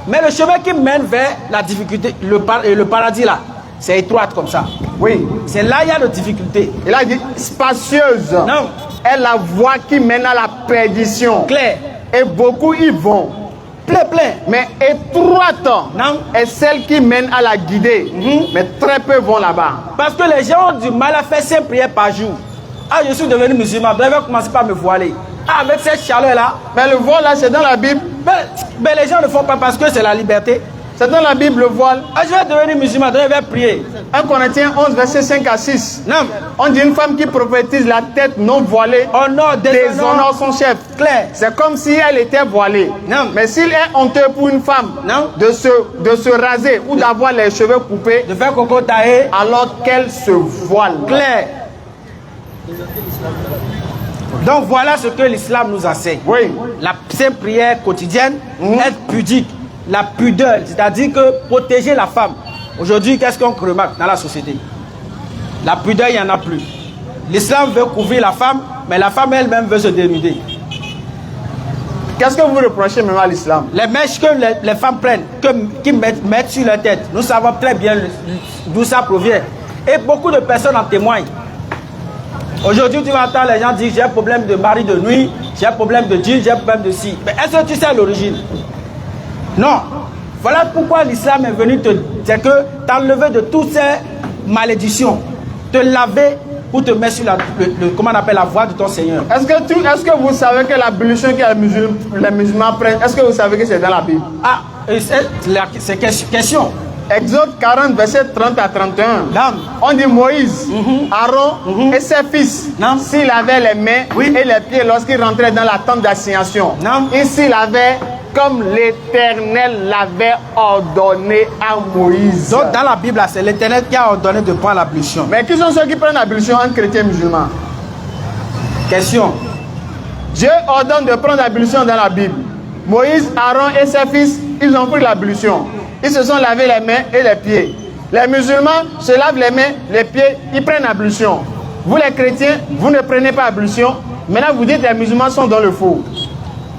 Mais le chemin qui mène vers la difficulté, le paradis là, c'est étroit comme ça. Oui. C'est là il y a de difficultés. Il a dit spacieuse. Non. Est la voie qui mène à la perdition. Clair. Et beaucoup y vont. Plein. Mais étroite Non. est celle qui mène à la guider. Mais très peu vont là-bas. Parce que les gens ont du mal à faire 5 prières par jour. Ah, je suis devenu musulman, je vais commencer par me voiler. Ah, avec cette chaleur-là. Mais le voile là, c'est dans la Bible. Mais les gens ne font pas parce que c'est la liberté. C'est dans la Bible le voile. Ah, je vais devenir musulman, je vais prier. 1 Corinthiens 11, verset 5 à 6. Non. On dit une femme qui prophétise la tête non voilée déshonore son chef. Clair. C'est comme si elle était voilée. Non. Mais s'il est honteux pour une femme Non. de se raser ou d'avoir les cheveux coupés, De faire coco taillé. alors qu'elle se voile. Clair. Donc voilà ce que l'islam nous enseigne. Oui. La sainte prière quotidienne, être pudique, la pudeur, c'est-à-dire que protéger la femme. Aujourd'hui, qu'est-ce qu'on remarque dans la société? La pudeur, il n'y en a plus. L'islam veut couvrir la femme, mais la femme elle-même veut se dénuder. Qu'est-ce que vous reprochez maintenant à l'islam? Les mèches que les femmes prennent, qui mettent sur leur tête, nous savons très bien d'où ça provient. Et beaucoup de personnes en témoignent. Aujourd'hui, tu vas entendre les gens dire j'ai un problème de mari de nuit, j'ai un problème de djinn, j'ai un problème de ci. Mais est-ce que tu sais l'origine? Non. Voilà pourquoi l'islam est venu c'est que t'enlever de toutes ces malédictions, te laver pour te mettre sur comment on appelle la voie de ton Seigneur. Est-ce que vous savez que l'ablution que les musulmans prennent, est-ce que vous savez que c'est dans la Bible? Ah, c'est question. Exode 40, verset 30 à 31. Non. On dit Moïse, Aaron et ses fils, Non. s'il avait les mains et les pieds lorsqu'il rentrait dans la tente d'assignation, Non. et s'il avait comme l'Éternel l'avait ordonné à Moïse. Donc dans la Bible, c'est l'Éternel qui a ordonné de prendre l'ablution. Mais qui sont ceux qui prennent l'ablution entre chrétiens et musulmans? Question. Dieu ordonne de prendre l'ablution dans la Bible. Moïse, Aaron et ses fils, ils ont pris l'ablution. Ils se sont lavés les mains et les pieds. Les musulmans se lavent les mains, les pieds, ils prennent l'ablution. Vous les chrétiens, vous ne prenez pas l'ablution. Maintenant vous dites que les musulmans sont dans le faux.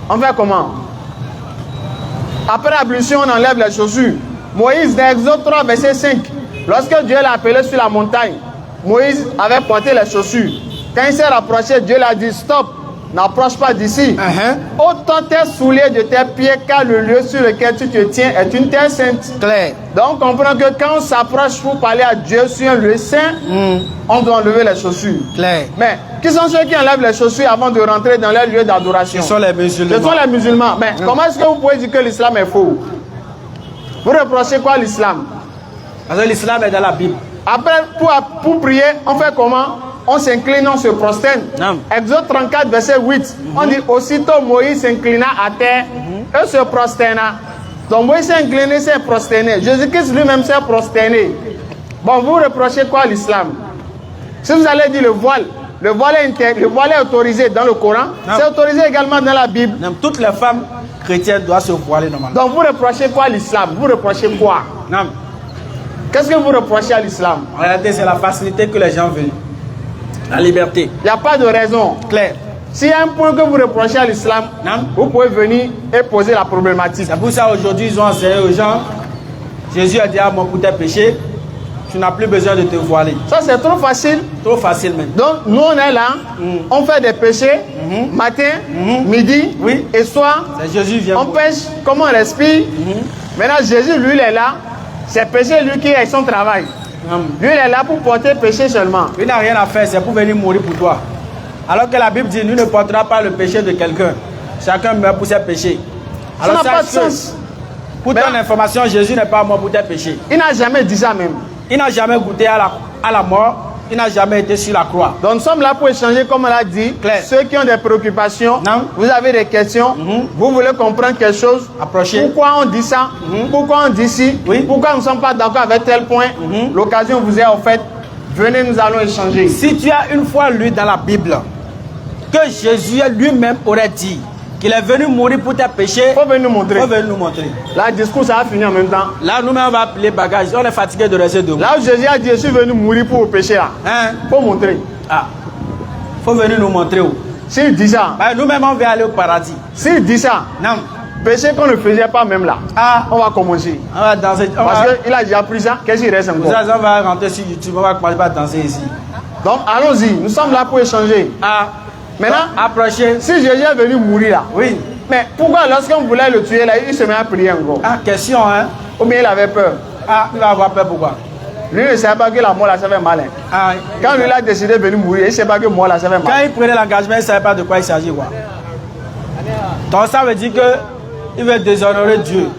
On fait comment? Après l'ablution, on enlève les chaussures. Moïse, dans Exode 3, verset 5, lorsque Dieu l'a appelé sur la montagne, Moïse avait porté les chaussures. Quand il s'est rapproché, Dieu l'a dit stop, n'approche pas d'ici. Ôte tes souliers de tes pieds, car le lieu sur lequel tu te tiens est une terre sainte. Clair. Donc on comprend que quand on s'approche pour parler à Dieu sur un lieu saint, on doit enlever les chaussures. Clair. Mais qui sont ceux qui enlèvent les chaussures avant de rentrer dans leur lieu d'adoration? Ce sont les musulmans. Ce sont les musulmans. Mais comment est-ce que vous pouvez dire que l'islam est faux? Vous reprochez quoi à l'islam? Parce que l'islam est dans la Bible. Après, pour prier, on fait comment? On s'incline, on se prosterne. Exode 34, verset 8. On dit aussitôt Moïse s'inclina à terre et se prosterna. Donc Moïse s'est incliné, s'est prosterné. Jésus-Christ lui-même s'est prosterné. Bon, vous reprochez quoi à l'islam? Si vous allez dire le voile est autorisé dans le Coran, c'est autorisé également dans la Bible. Toutes les femmes chrétien doit se voiler normalement. Donc vous reprochez quoi à l'islam? Vous reprochez quoi? Non. Qu'est-ce que vous reprochez à l'islam? En réalité, c'est la facilité que les gens veulent. La liberté. Il n'y a pas de raison. Claire. S'il y a un point que vous reprochez à l'islam, Non. vous pouvez venir et poser la problématique. C'est pour ça aujourd'hui ils ont enseigné aux gens. Jésus a dit à moi pour tes péchés, tu n'as plus besoin de te voiler. Ça c'est trop facile. Trop facile même. Donc nous on est là, on fait des péchés, matin, midi Oui. et soir. C'est Jésus vient. On pêche, comment on respire. Maintenant Jésus lui il est là, c'est péché lui qui est son travail. Lui il est là pour porter péché seulement. Il n'a rien à faire, c'est pour venir mourir pour toi. Alors que la Bible dit, nous ne portera pas le péché de quelqu'un. Chacun meurt pour ses péchés. Ça Alors n'a pas de sache que, sens. pour Mais ton information, Jésus n'est pas mort pour tes péchés. Il n'a jamais dit ça même. Il n'a jamais goûté à la mort. Il n'a jamais été sur la croix. Donc nous sommes là pour échanger comme on l'a dit. Claire. Ceux qui ont des préoccupations, Non. vous avez des questions, vous voulez comprendre quelque chose. Approchez. Pourquoi on dit ça? Pourquoi on dit ci? Oui. Pourquoi nous ne sommes pas d'accord avec tel point? L'occasion vous est offerte. Venez, nous allons échanger. Si tu as une fois lu dans la Bible que Jésus lui-même aurait dit qu'il est venu mourir pour tes péchés, Il faut venir nous montrer. il faut venir nous montrer. Là, le discours, ça va finir en même temps. Là, nous-mêmes, on va appeler bagage. On est fatigué de rester debout. Là où Jésus a dit, je suis venu mourir pour vos péchés là. Hein? Il faut montrer. Ah. Faut venir nous montrer où. S'il dit ça, Bah, nous-mêmes, on va aller au paradis. s'il dit ça, Non. péché qu'on ne faisait pas même là, Ah. on va commencer. On va danser. Parce qu'il a déjà pris ça, qu'est-ce qu'il reste encore? On va rentrer sur YouTube. On va commencer à danser ici. Donc allons-y, nous sommes là pour échanger. Ah. Maintenant, Approchez. si Jésus est venu mourir là, Oui. mais pourquoi lorsqu'on voulait le tuer là, il se met à prier encore? Ah, question, hein. Ou bien il avait peur? Ah, il va avoir peur pourquoi? Lui ne savait pas que la mort là, ça fait mal. Hein. Ah. Quand lui il a décidé de venir mourir, il ne savait pas que mort là, ça fait Quand mal. il prenait l'engagement, il ne savait pas de quoi il s'agit, quoi. Donc ça veut dire que il veut déshonorer Dieu.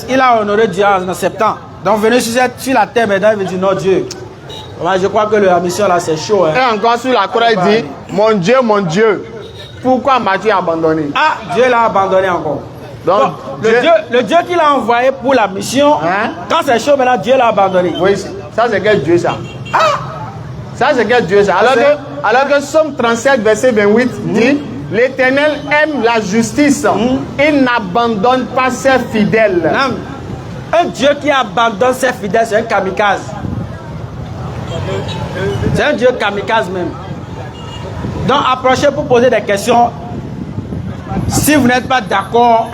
Il a honoré Dieu en septembre. Donc venez sur la terre maintenant, il veut dire non Dieu. Ouais, je crois que la mission là c'est chaud. Hein. Et encore sur la croix, il dit, mon Dieu, pourquoi m'as-tu abandonné? Ah, Dieu l'a abandonné encore. Donc, Donc, le Dieu qu'il a envoyé pour la mission, Hein? quand c'est chaud maintenant, Dieu l'a abandonné. oui, ça c'est quel Dieu ça? Ça c'est quel Dieu ça? Alors que Somme 37, verset 28 dit, l'Éternel aime la justice, il n'abandonne pas ses fidèles. Non. Un Dieu qui abandonne ses fidèles, c'est un kamikaze. C'est un Dieu kamikaze même. Donc approchez pour poser des questions. Si vous n'êtes pas d'accord,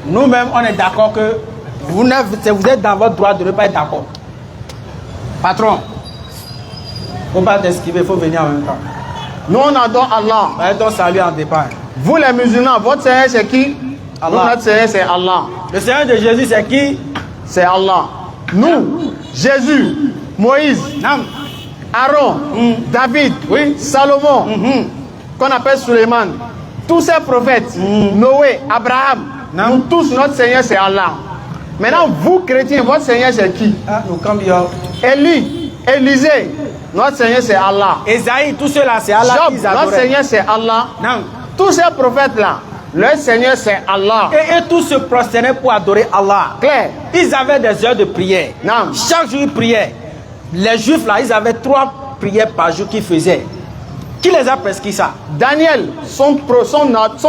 nous-mêmes on est d'accord que vous êtes dans votre droit de ne pas être d'accord. Patron, il ne faut pas t'esquiver, il faut venir en même temps. Nous on adore Allah. Bah, ton salut en départ. Vous les musulmans, votre Seigneur c'est qui? Allah. Nous, notre Seigneur c'est Allah. Le Seigneur de Jésus, c'est qui? C'est Allah. Nous, Jésus, Moïse, Non. Aaron, David, Oui. Salomon, qu'on appelle Suleiman, tous ces prophètes, Noé, Abraham, Non. nous tous, notre Seigneur c'est Allah. Maintenant, vous chrétiens, votre Seigneur c'est qui? Ah, nous cambions. Élie, Élisée, notre Seigneur c'est Allah. Esaïe, tout cela, c'est Allah Job, qu'ils notre adoraient. Seigneur c'est Allah. Non. Tous ces prophètes-là, leur Seigneur c'est Allah. Et tous se prosternaient pour adorer Allah. Clair? Ils avaient des heures de prière. Non. Chaque jour, ils priaient. Les Juifs, là, ils avaient 3 prières par jour qu'ils faisaient. Qui les a prescrit ça? Daniel, son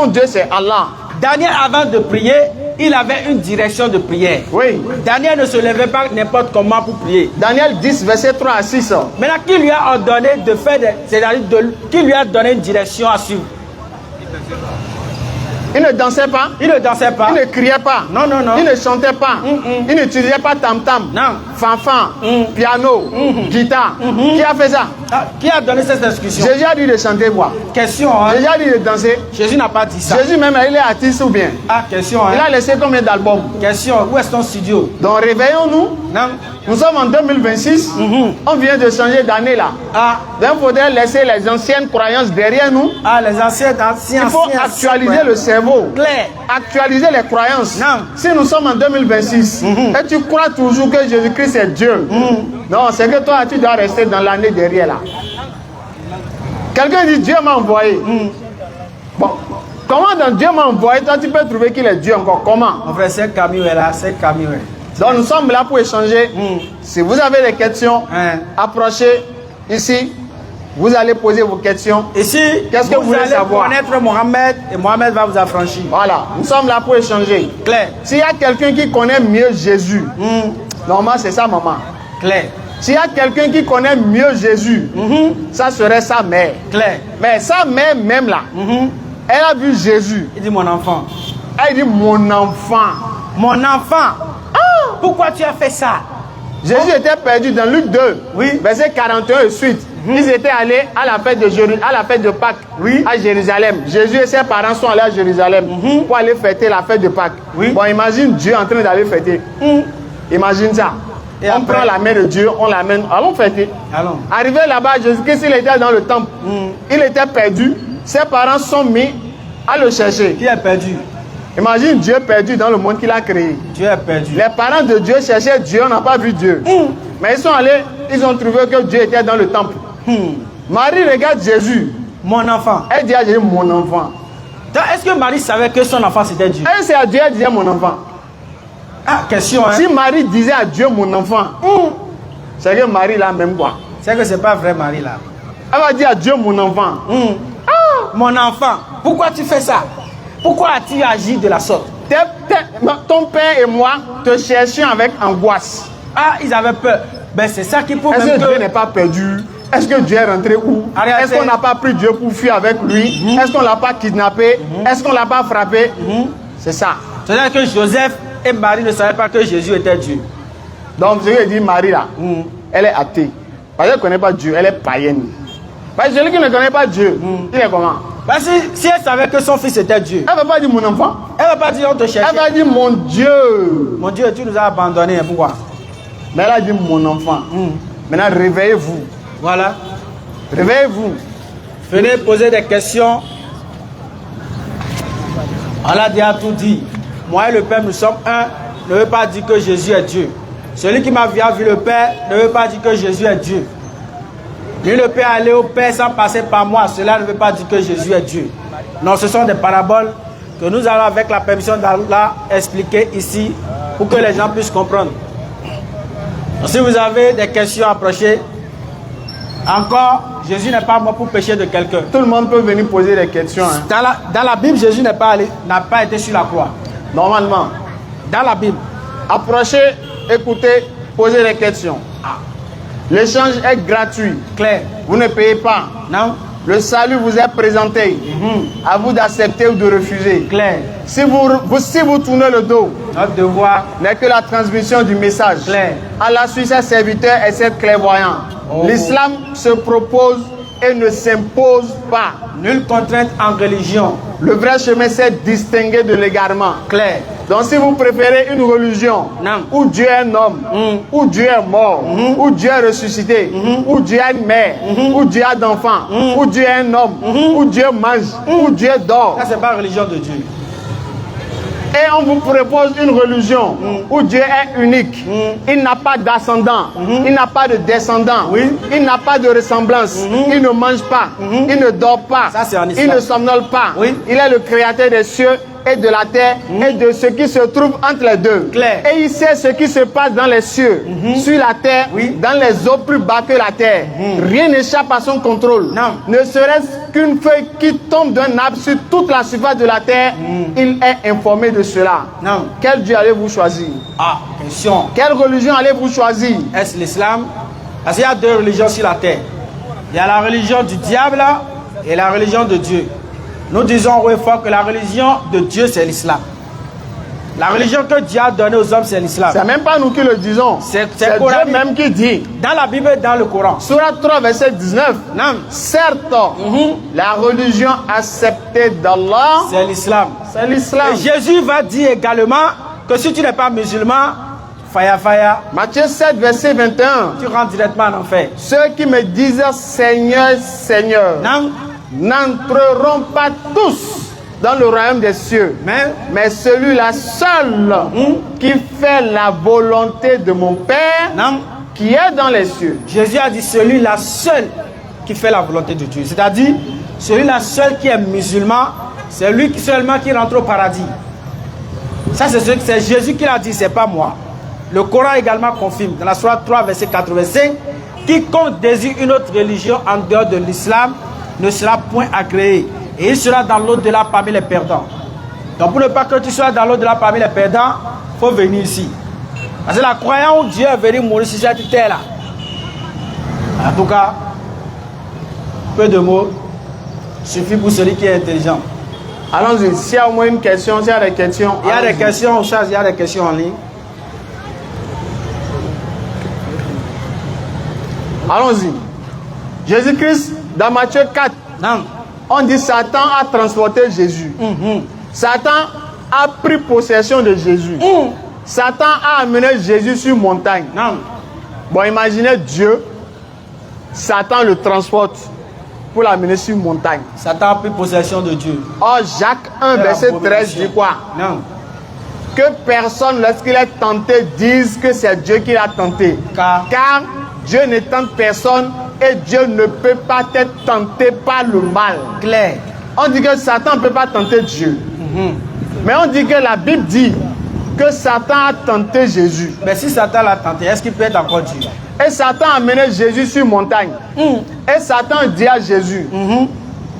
Dieu c'est Allah. Daniel, avant de prier, il avait une direction de prière. Oui. Daniel ne se levait pas n'importe comment pour prier. Daniel 10, verset 3 à 6. Maintenant, qui lui a ordonné de faire qui lui a donné une direction à suivre? Il ne dansait pas. Il ne dansait pas. Il ne criait pas. Non, non, non. Il ne chantait pas. Il n'utilisait pas tam-tam. Non. Fanfan, piano, guitare. Qui a fait ça? Ah, qui a donné cette instruction? Jésus a dit de chanter quoi? Question, hein? Jésus a dit de danser. Jésus n'a pas dit ça. Jésus même, il est artiste ou bien? Ah, question, hein? Il a laissé combien d'albums? Question, où est ton studio? Donc réveillons-nous. Non. Nous sommes en 2026. On vient de changer d'année là. Ah, Donc il faudrait laisser les anciennes croyances derrière nous. ah, les anciens, Il faut actualiser le cerveau. Clair. Actualiser les croyances. Non. Si nous sommes en 2026 et tu crois toujours que Jésus-Christ est Dieu, non, c'est que toi tu dois rester dans l'année derrière là. Quelqu'un dit Dieu m'a envoyé. Bon, comment dans Dieu m'a envoyé, toi tu peux trouver qu'il est Dieu encore? Comment? Mon frère, c'est Camille est là, c'est Camille. Donc nous sommes là pour échanger. Si vous avez des questions, Hein. approchez ici. Vous allez poser vos questions. Ici, Qu'est-ce que vous voulez allez savoir? connaître Mohamed et Mohamed va vous affranchir. Voilà, nous sommes là pour échanger. Claire. S'il y a quelqu'un qui connaît mieux Jésus, normalement c'est sa maman. Claire. S'il y a quelqu'un qui connaît mieux Jésus, ça serait sa mère. Claire. Mais sa mère même là, elle a vu Jésus. Il dit mon enfant. Elle dit mon enfant. Mon enfant. Pourquoi tu as fait ça? Jésus était perdu dans Luc 2, Oui. verset 41 et suite. Ils étaient allés à la fête de Pâques à Jérusalem. Jésus et ses parents sont allés à Jérusalem pour aller fêter la fête de Pâques. Bon, imagine Dieu en train d'aller fêter. Imagine ça. Et on après? prend la main de Dieu, on l'amène, allons fêter. Allons. Arrivé là-bas, Jésus-Christ, il était dans le temple. Il était perdu. Ses parents sont mis à le chercher. Qui est perdu? Imagine Dieu perdu dans le monde qu'il a créé. Tu es perdu. Les parents de Dieu cherchaient Dieu, on n'a pas vu Dieu. Mais ils sont allés, ils ont trouvé que Dieu était dans le temple. Marie regarde Jésus. Mon enfant. Elle dit à Jésus, mon enfant. Donc, est-ce que Marie savait que son enfant c'était Dieu? Elle, c'est à Dieu, elle disait mon enfant. Ah, question, hein? Si Marie disait à Dieu mon enfant, c'est que Marie là même quoi. C'est que c'est pas vrai, Marie, là. Elle va dire à Dieu mon enfant. Mon enfant, pourquoi tu fais ça? Pourquoi as-tu agi de la sorte? Ton père et moi te cherchions avec angoisse. Ah, ils avaient peur. Ben, c'est ça qui prouve Est-ce même que Dieu n'est pas perdu? Est-ce que Dieu est rentré où? Arrêtez. Est-ce qu'on n'a pas pris Dieu pour fuir avec lui? Est-ce qu'on l'a pas kidnappé? Est-ce qu'on l'a pas frappé? C'est ça. C'est-à-dire que Joseph et Marie ne savaient pas que Jésus était Dieu. Donc, je dit Marie là, elle est athée. Parce qu'elle ne connaît pas Dieu, elle est païenne. Parce que celui qui ne connaît pas Dieu, il est comment? Parce que si elle savait que son fils était Dieu, Elle ne va pas dire mon enfant. elle ne va pas dire on te cherche. Elle va dire mon Dieu. Mon Dieu, tu nous as abandonnés. Pourquoi? Mais elle a dit mon enfant. Maintenant, réveillez-vous. Voilà. Réveillez-vous. Venez poser des questions. Allah a tout dit. Moi et le Père, nous sommes un. Ne veut pas dire que Jésus est Dieu. Celui qui m'a vu le Père ne veut pas dire que Jésus est Dieu. Lui ne peut aller au Père sans passer par moi. Cela ne veut pas dire que Jésus est Dieu. Non, ce sont des paraboles que nous allons, avec la permission d'Allah, expliquer ici pour que les gens puissent comprendre. Donc, si vous avez des questions, approchez. Encore, Jésus n'est pas mort pour pécher de quelqu'un. Tout le monde peut venir poser des questions. Hein. Dans la Bible, Jésus n'a pas été sur la croix. Normalement. Dans la Bible. Approchez, écoutez, posez des questions. L'échange est gratuit. Claire. Vous ne payez pas. Non. Le salut vous est présenté. À vous d'accepter ou de refuser. Claire. Si vous tournez le dos, Notre devoir n'est que la transmission du message. Claire. Allah suit ses serviteurs et ses clairvoyants. L'islam se propose et ne s'impose pas. Nulle contrainte en religion. Le vrai chemin, c'est distinguer de l'égarement. Claire. Donc si vous préférez une religion Non. où Dieu est un homme, où Dieu est mort, où Dieu est ressuscité, où Dieu a une mère, où Dieu a d'enfants, où Dieu est un homme, où Dieu mange, où Dieu dort. Ça, c'est pas la religion de Dieu. Et on vous propose une religion où Dieu est unique. Il n'a pas d'ascendant, il n'a pas de descendant, il n'a pas de ressemblance, il ne mange pas, il ne dort pas, Ça, c'est en il islam. ne somnole pas. Oui. Il est le créateur des cieux et de la terre et de ce qui se trouve entre les deux. Claire. Et il sait ce qui se passe dans les cieux, sur la terre, dans les eaux plus bas que la terre. Rien n'échappe à son contrôle. Non. Ne serait-ce qu'une feuille qui tombe d'un arbre sur toute la surface de la terre, il est informé de cela. Non. Quel Dieu allez-vous choisir? Ah, question. Quelle religion allez-vous choisir? Est-ce l'islam? Parce qu'il y a deux religions sur la terre. Il y a la religion du diable et la religion de Dieu. Nous disons haut et fort que la religion de Dieu, c'est l'islam. La religion que Dieu a donnée aux hommes, c'est l'islam. C'est même pas nous qui le disons. C'est Dieu coranique. même qui dit. Dans la Bible et dans le Coran. Surat 3, verset 19. Non. Certes, la religion acceptée d'Allah, C'est l'islam. c'est l'islam. Et Jésus va dire également que si tu n'es pas musulman, faya, Matthieu 7, verset 21. tu rentres directement en enfer. Ceux qui me disent Seigneur, Seigneur, Non. n'entreront pas tous dans le royaume des cieux, mais celui-là seul qui fait la volonté de mon Père Non. qui est dans les cieux. Jésus a dit celui-là seul qui fait la volonté de Dieu. C'est-à-dire, celui-là seul qui est musulman, c'est lui seulement qui rentre au paradis. Ça, c'est Jésus qui l'a dit, c'est pas moi. Le Coran également confirme. Dans la Sourate 3, verset 85, quiconque désire une autre religion en dehors de l'islam ne sera point agréé. Et il sera dans l'au-delà parmi les perdants. Donc pour ne pas que tu sois dans l'au-delà parmi les perdants, il faut venir ici. Parce que la croyance où Dieu est venu mourir sur cette terre-là. En tout cas, peu de mots suffit pour celui qui est intelligent. Allons-y. S'il y a au moins une question, s'il y a des questions. Il y a des questions, Charles, il y a des questions en ligne. Allons-y. Jésus-Christ, dans Matthieu 4, Non. on dit Satan a transporté Jésus. Satan a pris possession de Jésus. Satan a amené Jésus sur une montagne. Non. Bon, imaginez Dieu, Satan le transporte pour l'amener sur une montagne. Satan a pris possession de Dieu. Or, Jacques 1, verset 13 dit quoi? Non. Que personne, lorsqu'il est tenté, dise que c'est Dieu qui l'a tenté. Car Dieu ne tente personne et Dieu ne peut pas être tenté par le mal. clair. On dit que Satan ne peut pas tenter Dieu. Mais on dit que la Bible dit que Satan a tenté Jésus. Mais si Satan l'a tenté, est-ce qu'il peut être encore Dieu? Et Satan a amené Jésus sur une montagne. Et Satan dit à Jésus,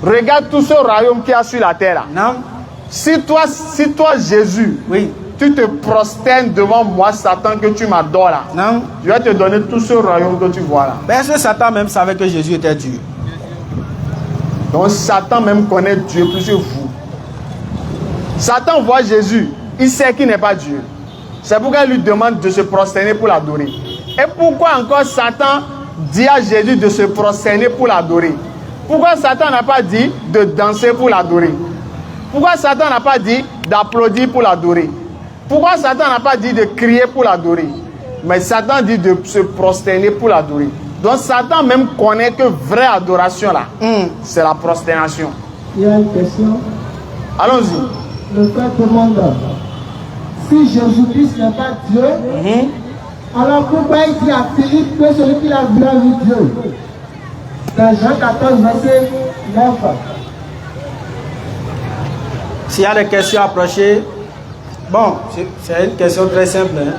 regarde tout ce royaume qu'il y a sur la terre. Non. Si toi Jésus, Oui. tu te prosternes devant moi, Satan, que tu m'adores là, Non. je vais te donner tout ce royaume que tu vois là. Mais est-ce que Satan même savait que Jésus était Dieu? Donc Satan même connaît Dieu plus que vous. Satan voit Jésus, il sait qu'il n'est pas Dieu. C'est pourquoi il lui demande de se prosterner pour l'adorer. Et pourquoi encore Satan dit à Jésus de se prosterner pour l'adorer? Pourquoi Satan n'a pas dit de danser pour l'adorer? Pourquoi Satan n'a pas dit d'applaudir pour l'adorer? Pourquoi Satan n'a pas dit de crier pour l'adorer? Mais Satan dit de se prosterner pour l'adorer. Donc Satan même connaît que vraie adoration là, c'est la prosternation. Il y a une question. Allons-y. Le frère demande, si Jésus-Christ n'est pas Dieu, alors pourquoi il dit à Philippe que celui qui a vu Dieu? Dans Jean 14, verset 9. S'il y a des questions approchées, bon, c'est une question très simple. Hein.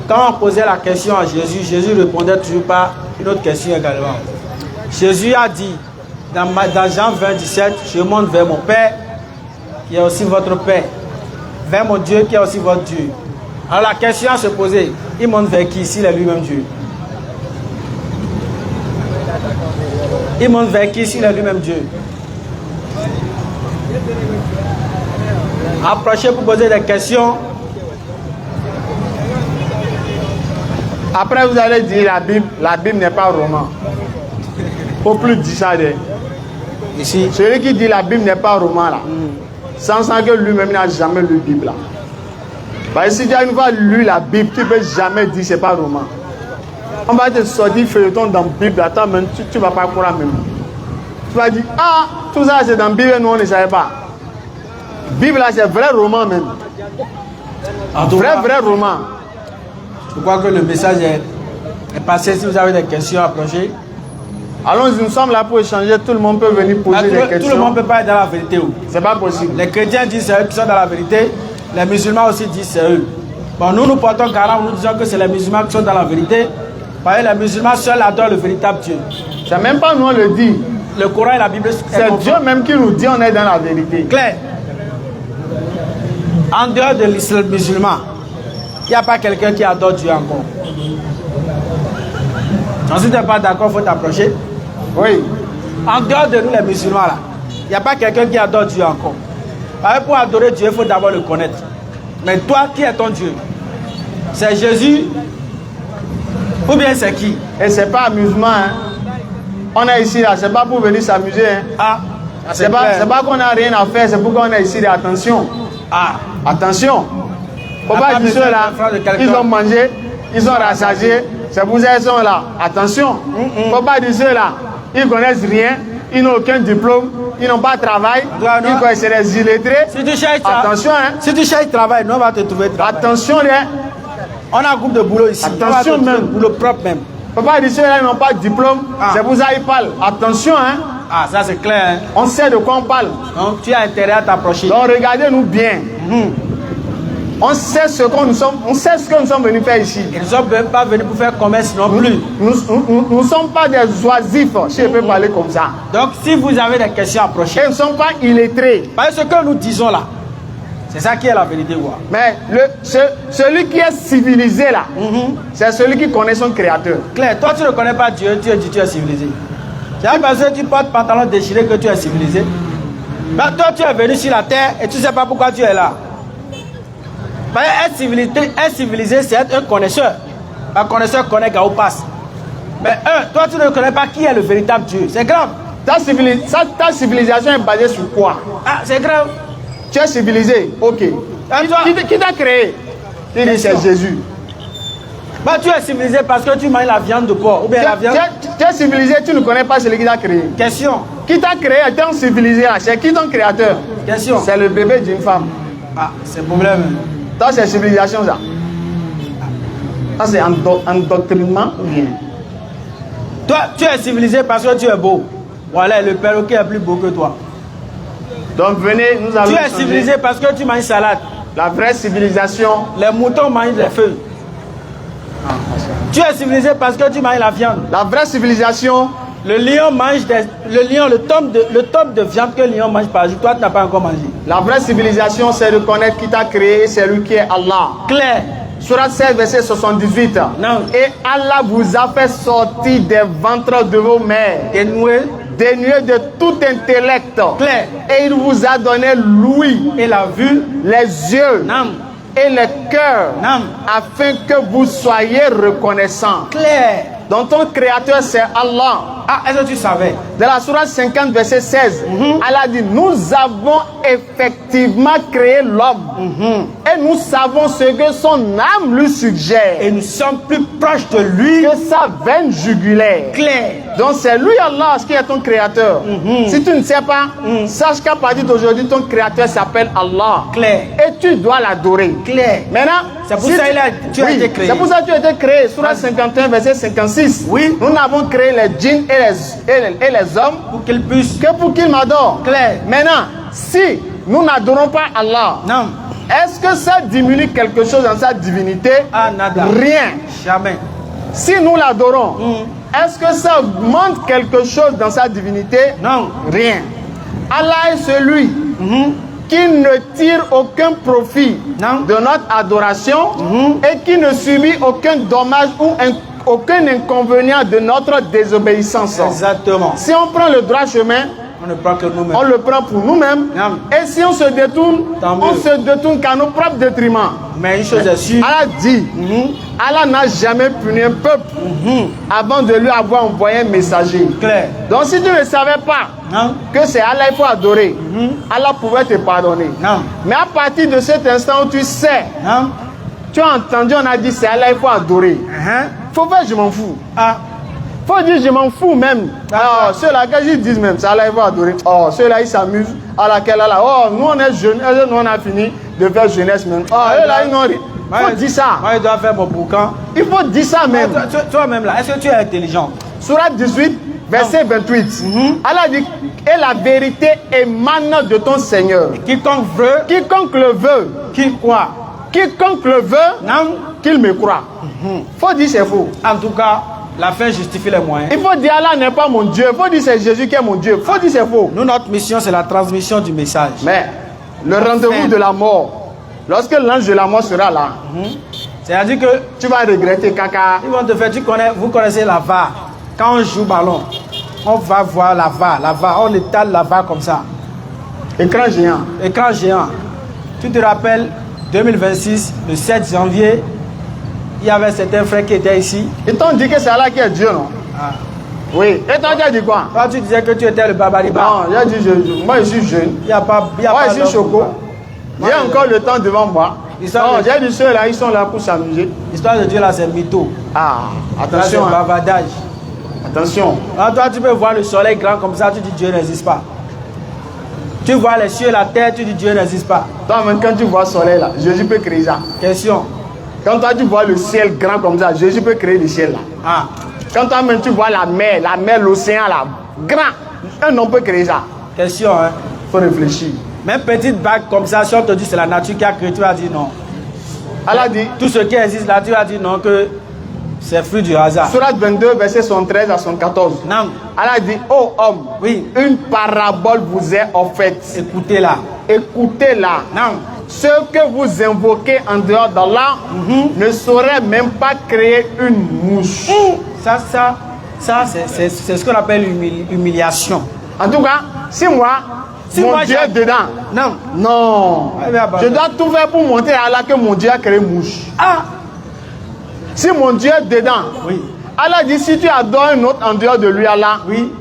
Quand on posait la question à Jésus, Jésus répondait toujours par une autre question également. Jésus a dit, dans Jean 20, 17, je monte vers mon Père, qui est aussi votre Père, vers mon Dieu, qui est aussi votre Dieu. Alors la question à se poser, il monte vers qui s'il est lui-même Dieu? Il monte vers qui s'il est lui-même Dieu? Approchez pour poser des questions. Après, vous allez dire la Bible n'est pas roman. Faut plus dire ça. Ici. Celui qui dit la Bible n'est pas roman là, sans que lui-même n'a jamais lu la Bible là. Parce que si tu as une fois lu la Bible, tu ne peux jamais dire c'est pas roman. On va te sortir feuilleton dans la Bible, attends, même, tu ne vas pas croire même. Tu vas dire, ah, tout ça c'est dans la Bible, nous on ne savait pas. Bible là c'est vrai roman même. Vrai roman. Je crois que le message est passé. Si vous avez des questions, approchez. Allons-y, nous sommes là pour échanger. Tout le monde peut venir poser des questions. Tout le monde ne peut pas être dans la vérité. C'est pas possible. Les chrétiens disent c'est eux qui sont dans la vérité. Les musulmans aussi disent c'est eux. Bon, nous portons garant, nous disons que c'est les musulmans qui sont dans la vérité. Parce que les musulmans seuls adorent le véritable Dieu. C'est même pas nous on le dit. Le Coran et la Bible. C'est Dieu même qui nous dit on est dans la vérité. Claire. En dehors de l'islam musulman, il n'y a pas quelqu'un qui adore Dieu encore. Donc si tu n'es pas d'accord, il faut t'approcher. Oui. En dehors de nous les musulmans là, il n'y a pas quelqu'un qui adore Dieu encore. Parce que pour adorer Dieu, il faut d'abord le connaître. Mais toi, qui est ton Dieu? C'est Jésus? Ou bien c'est qui? Et c'est pas amusement. Hein. On est ici là, c'est pas pour venir s'amuser. Hein. Ah, c'est pas qu'on n'a rien à faire, c'est pourquoi on est ici. Attention. Ah. Attention. Faut pas dire ceux là, ils ont mangé, ils ont rassasié, c'est pour ça qu'ils sont là. Attention. Faut pas dire ceux là, ils connaissent rien, ils n'ont aucun diplôme, ils n'ont pas de travail, ils connaissent les illettrés. Si tu cherches attention, hein. Si tu cherches travail, nous on va te trouver travail. Attention, hein. On a un groupe de boulot ici. Attention même. Boulot propre même. Faut pas dire ceux là, ils n'ont pas de diplôme, c'est pour ça qu'ils parlent. Attention, hein. Ah, ça c'est clair. Hein. On sait de quoi on parle. Donc tu as intérêt à t'approcher. Donc regardez-nous bien. On sait ce que nous sommes, on sait ce que nous sommes venus faire ici. Ils ne sont même pas venus pour faire commerce non plus. Nous ne sommes pas des oisifs, si je peux parler comme ça. Donc, si vous avez des questions, approchez. Et nous ne sommes pas illettrés. Parce que ce que nous disons là, c'est ça qui est la vérité. Quoi. Mais celui qui est civilisé là, c'est celui qui connaît son créateur. Claire, toi tu ne connais pas Dieu, tu dis tu es civilisé. C'est pas parce que tu portes pantalon déchiré que tu es civilisé. Mais toi tu es venu sur la terre et tu ne sais pas pourquoi tu es là. Parce être civilisé, c'est être un connaisseur. Un connaisseur connaît quand on passe. Mais toi tu ne connais pas qui est le véritable Dieu. C'est grave. Ta civilisation est basée sur quoi? Ah, c'est grave. Tu es civilisé, ok. Qui t'a créé? Il dit c'est Jésus. Bah, tu es civilisé parce que tu manges la viande de porc ou bien la viande. Tu es civilisé, tu ne connais pas celui qui t'a créé. Question. Qui t'a créé étant civilisé là? C'est qui ton créateur? Question. C'est le bébé d'une femme. Ah, c'est le problème. Ça c'est civilisation ça. Ça c'est endoctrinement ou bien? Toi, tu es civilisé parce que tu es beau. Voilà, le perroquet est plus beau que toi. Donc venez, nous allons. Tu es civilisé parce que tu manges salade. La vraie civilisation. Les moutons mangent des feuilles. Tu es civilisé parce que tu manges la viande. La vraie civilisation. Le lion mange le top de viande que le lion mange par jour. Toi, tu n'as pas encore mangé. La vraie civilisation, c'est de connaître qui t'a créé, c'est lui qui est Allah. Claire. Surat 16, verset 78. Non. Et Allah vous a fait sortir des ventres de vos mères. Dénué de tout intellect. Claire. Et il vous a donné l'ouïe et la vue, les yeux non. et le cœur, non. afin que vous soyez reconnaissants. Claire. Donc ton créateur c'est Allah. Ah, est-ce que tu savais? Dans la sourate 50 verset 16, Allah dit nous avons effectivement créé l'homme et nous savons ce que son âme lui suggère et nous sommes plus proches de lui que sa veine jugulaire. Claire. Donc c'est lui Allah qui est ton créateur. Si tu ne sais pas, sache qu'à partir d'aujourd'hui ton créateur s'appelle Allah. Claire. Et tu dois l'adorer. Claire. Maintenant, c'est pour ça que tu as été créé. C'est pour ça que tu as été créé. Sourate 51 verset 56. Oui. Nous n'avons créé les djinns et les hommes pour qu'ils puissent que pour qu'ils m'adorent. Claire. Maintenant, si nous n'adorons pas Allah, non. Est-ce que ça diminue quelque chose dans sa divinité? Ah, nada. Rien. Jamais. Si nous l'adorons, est-ce que ça augmente quelque chose dans sa divinité? Non. Rien. Allah est celui qui ne tire aucun profit de notre adoration et qui ne subit aucun dommage ou aucun inconvénient de notre désobéissance. Exactement. Si on prend le droit chemin, on ne prend que nous-mêmes. On le prend pour nous-mêmes. Et si on se détourne, on se détourne qu'à nos propres détriments. Mais une chose est sûre. Allah dit, Allah n'a jamais puni un peuple avant de lui avoir envoyé un messager. Claire. Donc si tu ne savais pas que c'est Allah il faut adorer, Allah pouvait te pardonner. Mais à partir de cet instant où tu sais, tu as entendu, on a dit c'est Allah il faut adorer. Faut faire je m'en fous. Faut dire je m'en fous même. Alors ceux-là que ils disent même ça Allah il faut adorer. Oh ceux-là ils s'amusent à laquelle là. Oh nous on est jeunes, nous on a fini de faire jeunesse même. Oh eux là ils n'ont rien. Il faut dire ça. Moi je dois faire mon boucan. Il faut dire ça même. Toi-même là, est-ce que tu es intelligent? Sourate 18 verset 28. Allah dit et la vérité émane de ton Seigneur. Quiconque le veut, qui croit. Quiconque le veut, qu'il me croit. Faut dire c'est faux. En tout cas, la fin justifie les moyens. Il faut dire Allah n'est pas mon Dieu. Il faut dire c'est Jésus qui est mon Dieu. Il faut dire c'est faux. Nous, notre mission, c'est la transmission du message. Mais le rendez-vous de la mort, lorsque l'ange de la mort sera là, c'est-à-dire que tu vas regretter caca. Ils vont te faire, vous connaissez la VAR. Quand on joue ballon, on va voir la VAR. On étale la VAR comme ça. Écran géant. Écran géant. Tu te rappelles, 2026, le 7 janvier, il y avait certains frères qui étaient ici. Ils t'ont dit que c'est Allah qui est Dieu, non? Oui. Et toi, tu as dit quoi? Toi, tu disais que tu étais le babariba. Non, j'ai dit moi, je suis jeune. Il n'y a pas. Moi, je suis choco. J'ai encore le temps devant moi. Non, j'ai dit ceux-là, ils sont là pour s'amuser. L'histoire de Dieu, là, c'est mytho. Ah, attention. C'est bavardage. Attention. Alors, toi, tu peux voir le soleil grand comme ça, tu dis Dieu n'existe pas. Tu vois les cieux et la terre, tu dis Dieu n'existe pas. Toi-même, quand tu vois le soleil là, Jésus peut créer ça. Question. Quand toi, tu vois le ciel grand comme ça, Jésus peut créer le ciel là. Quand toi-même, tu vois la mer, l'océan là, grand, un homme peut créer ça. Question, hein. Faut réfléchir. Même petite bague comme ça, si on te dit c'est la nature qui a créé, tu vas dire non. Allah dit, tout ce qui existe là, tu as dit non que c'est fruit du hasard. Surat 22, verset 73 à 74. Non. Allah dit, ô homme, Oui. une parabole vous est offerte. Écoutez-la. Écoutez-la. Non. Ce que vous invoquez en dehors d'Allah ne saurait même pas créer une mouche. Ça c'est ce qu'on appelle humiliation. En tout cas, si moi, mon Dieu est dedans, Non. non, je dois tout faire pour montrer à Allah que mon Dieu a créé une mouche. Ah. Si mon Dieu est dedans, Oui. Allah dit, si tu adores un autre en dehors de lui, Allah, Oui.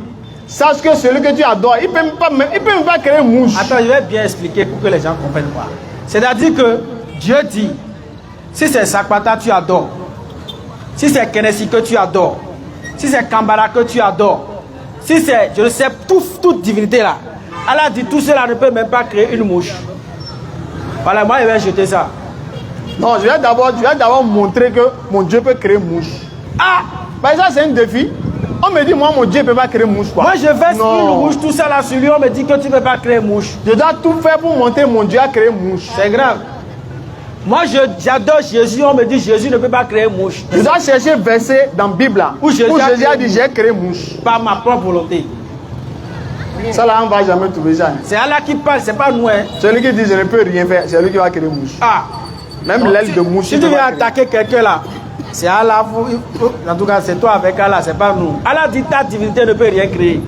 sache que celui que tu adores, il ne peut même pas créer une mouche. Attends, je vais bien expliquer pour que les gens comprennent quoi. C'est-à-dire que Dieu dit, si c'est Sakpata tu adores, si c'est Kenesi que tu adores, si c'est Kambara que tu adores, si c'est, je ne sais, toute divinité là, Allah dit tout cela ne peut même pas créer une mouche. Voilà, moi je vais jeter ça. Non, je vais d'abord montrer que mon Dieu peut créer une mouche. Ah, Bah, ça, c'est un défi. On me dit, moi, mon Dieu ne peut pas créer une mouche. Quoi. moi je verse Non. une mouche, tout ça là sur lui, on me dit que tu ne peux pas créer une mouche. Je dois tout faire pour montrer mon Dieu a créé une mouche. C'est grave. Moi j'adore Jésus, on me dit Jésus ne peut pas créer une mouche. Je dois chercher un verset dans la Bible là, Où Jésus a dit, j'ai créé une mouche. Par ma propre volonté. Ça là, on ne va jamais trouver ça. C'est Allah qui parle, c'est pas nous. Hein. Celui qui dit, je ne peux rien faire, c'est lui qui va créer une mouche. Ah. Même l'aile de mouche. Si il tu peut viens pas créer. attaquer quelqu'un là, c'est Allah. En tout cas, c'est toi avec Allah, c'est pas nous. Allah dit ta divinité ne peut rien créer.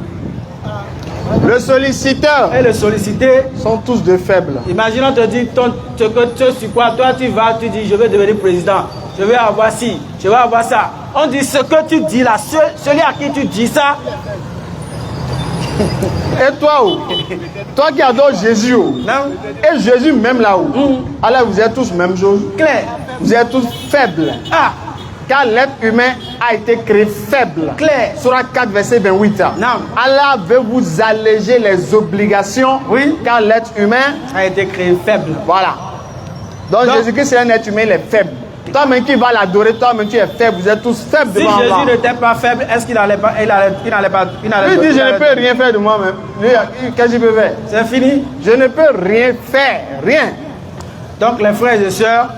Le solliciteur Et le solliciter, sont tous de faibles. imaginons te dit tu sur quoi, toi tu vas, tu dis je vais devenir président, je vais avoir ci, je vais avoir ça. On dit ce que tu dis là, celui à qui tu dis ça, Et toi, oh, toi qui adores Jésus, oh, non, et Jésus même là-haut, alors vous êtes tous même chose. clair. Vous êtes tous faibles. Ah, Car l'être humain a été créé faible. clair. Surat 4, verset 28. Non. Allah veut vous alléger les obligations. Oui. Car l'être humain, A été créé faible. voilà. Donc, Donc- Jésus-Christ, c'est un être humain, il est faible. Toi-même qui vas l'adorer, toi-même tu es faible. Vous êtes tous faibles Si devant Allah. Jésus n'était pas faible, est-ce qu'il n'allait pas, il n'allait pas, Lui dit, je ne peux rien faire de moi-même. Lui, qu'est-ce qu'il peut faire? C'est fini. Je ne peux rien faire. Rien. Donc les frères et sœurs,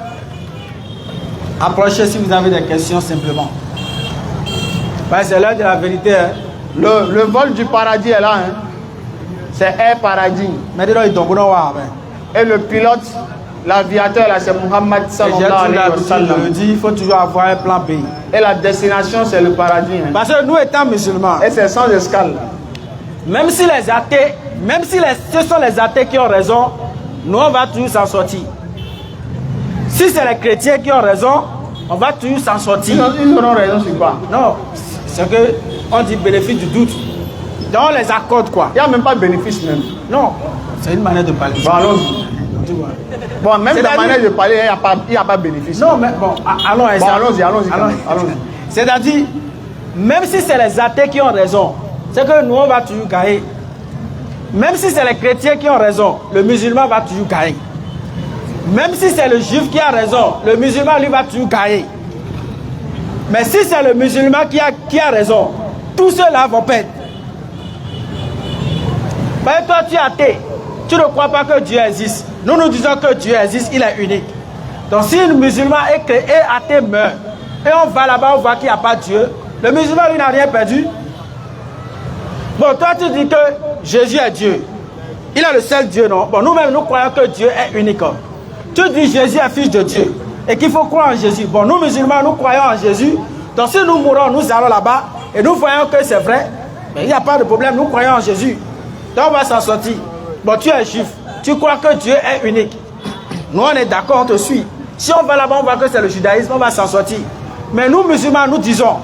approchez si vous avez des questions simplement. Parce que c'est l'heure de la vérité. Hein. Le vol du paradis est là. Hein. C'est Air Paradis. Maintenant, ils tombent dans la Et le pilote, l'aviateur, là, c'est Muhammad Et j'ai sallallahu toujours alayhi wa l'habitude de sallam. le dire, il faut toujours avoir un plan B. Et la destination, c'est le paradis. Hein. Parce que nous étant musulmans, Et c'est sans escale. même si les athées, ce sont les athées qui ont raison, nous on va toujours s'en sortir. Si c'est les chrétiens qui ont raison, on va toujours s'en sortir. Ils auront raison sur quoi? Non, c'est que on dit bénéfice du doute. Donc on les accorde quoi. Il n'y a même pas de bénéfice même. Non, c'est une manière de parler. Bon, allons-y. Tu vois. Bon, même la C'est-à-dire- manière de parler, il n'y a pas de bénéfice. Non, mais bon, allons Bon, allons-y quand même, allons-y. C'est-à-dire, même si c'est les athées qui ont raison, c'est que nous, on va toujours gagner. Même si c'est les chrétiens qui ont raison, le musulman va toujours gagner. Même si c'est le juif qui a raison, le musulman, lui, va toujours gagner. Mais si c'est le musulman qui a raison, tous ceux-là vont perdre. Mais toi, tu es athée. Tu ne crois pas que Dieu existe. Nous, nous disons que Dieu existe, il est unique. Donc, si le musulman et athée meurt, et on va là-bas, on voit qu'il n'y a pas Dieu, le musulman, lui, n'a rien perdu. Bon, toi, tu dis que Jésus est Dieu. Il est le seul Dieu, non? Bon, nous-mêmes, nous croyons que Dieu est unique. Tu dis Jésus est fils de Dieu et qu'il faut croire en Jésus. Bon, nous, musulmans, nous croyons en Jésus. Donc, si nous mourons, nous allons là-bas et nous voyons que c'est vrai, mais il n'y a pas de problème, nous croyons en Jésus. Donc, on va s'en sortir. Bon, tu es juif, tu crois que Dieu est unique. Nous, on est d'accord, on te suit. Si on va là-bas, on voit que c'est le judaïsme, on va s'en sortir. Mais nous, musulmans, nous disons,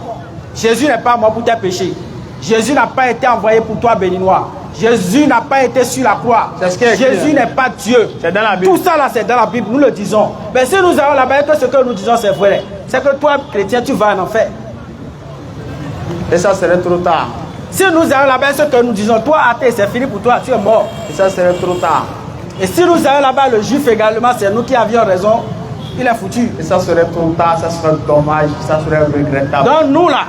Jésus n'est pas mort pour tes péchés. Jésus n'a pas été envoyé pour toi, béninois. Jésus n'a pas été sur la croix. C'est ce qui est écrit. Jésus n'est pas Dieu. C'est dans la Bible. Tout ça là, c'est dans la Bible, nous le disons. Mais si nous allons là-bas et que ce que nous disons c'est vrai, c'est que toi, chrétien, tu vas en enfer. Et ça serait trop tard. Si nous allons là-bas et ce que nous disons, toi, athée, c'est fini pour toi, tu es mort. Et ça serait trop tard. Et si nous allons là-bas, le juif également, c'est nous qui avions raison, il est foutu. Et ça serait trop tard, ça serait dommage, ça serait regrettable. Donc nous là,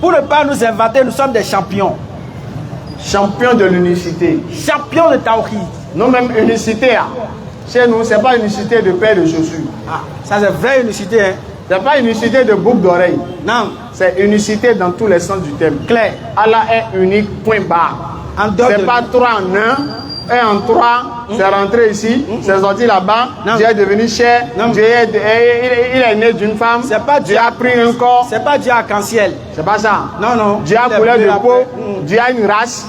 pour ne pas nous inventer, nous sommes des champions. Champion de l'unicité. Champions de Tawhid. Nous-mêmes, unicité, Chez nous, ce n'est pas unicité de paire de chaussures. Ah, ça c'est vraie unicité. Hein? Ce n'est pas unicité de boucle d'oreille. Non. C'est unicité dans tous les sens du terme. Clair. Allah est unique, point barre. C'est pas 3 en 1, 1 en 3, c'est rentré ici, c'est sorti là-bas, Dieu est devenu cher, Dieu il est né d'une femme, Dieu a pris un corps. C'est pas Dieu arc-en-ciel. C'est pas ça. Non, non. Dieu a couleur de peau, Dieu a une race.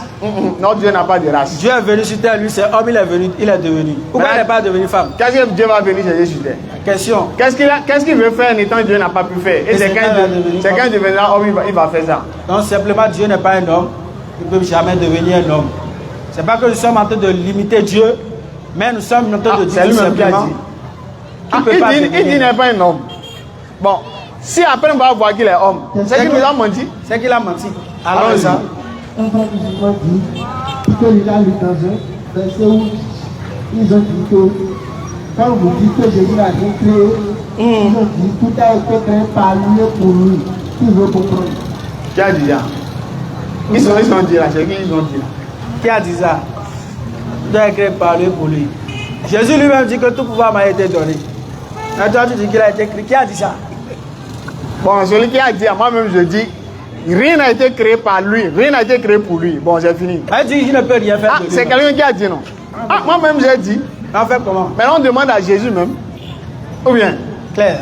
Non, Dieu n'a pas de race. Dieu est venu sur terre, lui c'est homme, il est venu, il est devenu. Pourquoi il n'est pas devenu femme? Qu'est-ce que Dieu va venir chercher sur terre? Question. Qu'est-ce qu'il veut faire en étant Dieu n'a pas pu faire? Et c'est quand il deviendra homme, il va faire ça. Donc simplement Dieu n'est pas un homme, il ne peut jamais devenir un homme. C'est pas que nous sommes en train de limiter Dieu, mais nous sommes en train de dire simplement. Il dit qu'il n'est pas un homme. Bon, si après on va voir qu'il est homme, c'est qu'il nous a menti. C'est qu'il a menti. Alors ça. Un frère musulman dit qu'il a lu dans un verset où ils ont dit que quand vous dites que Jésus a été créé, ils ont dit tout a été créé par lui et pour lui. Qui veut comprendre? Qui a dit ça? Ils ont dit là, c'est qui ils ont dit là? Qui a dit ça? Tout a été créé par lui et pour lui. Jésus lui-même dit que tout pouvoir m'a été donné. Et toi tu dis qu'il a été créé. Qui a dit ça? Bon, celui qui a dit, moi-même je dis, rien n'a été créé par lui, rien n'a été créé pour lui. Bon, j'ai fini. Elle dit qu'il ne peut rien faire. Ah, c'est quelqu'un qui a dit non. Ah, moi-même j'ai dit. En fait comment? Maintenant on demande à Jésus même. Ou bien? Claire.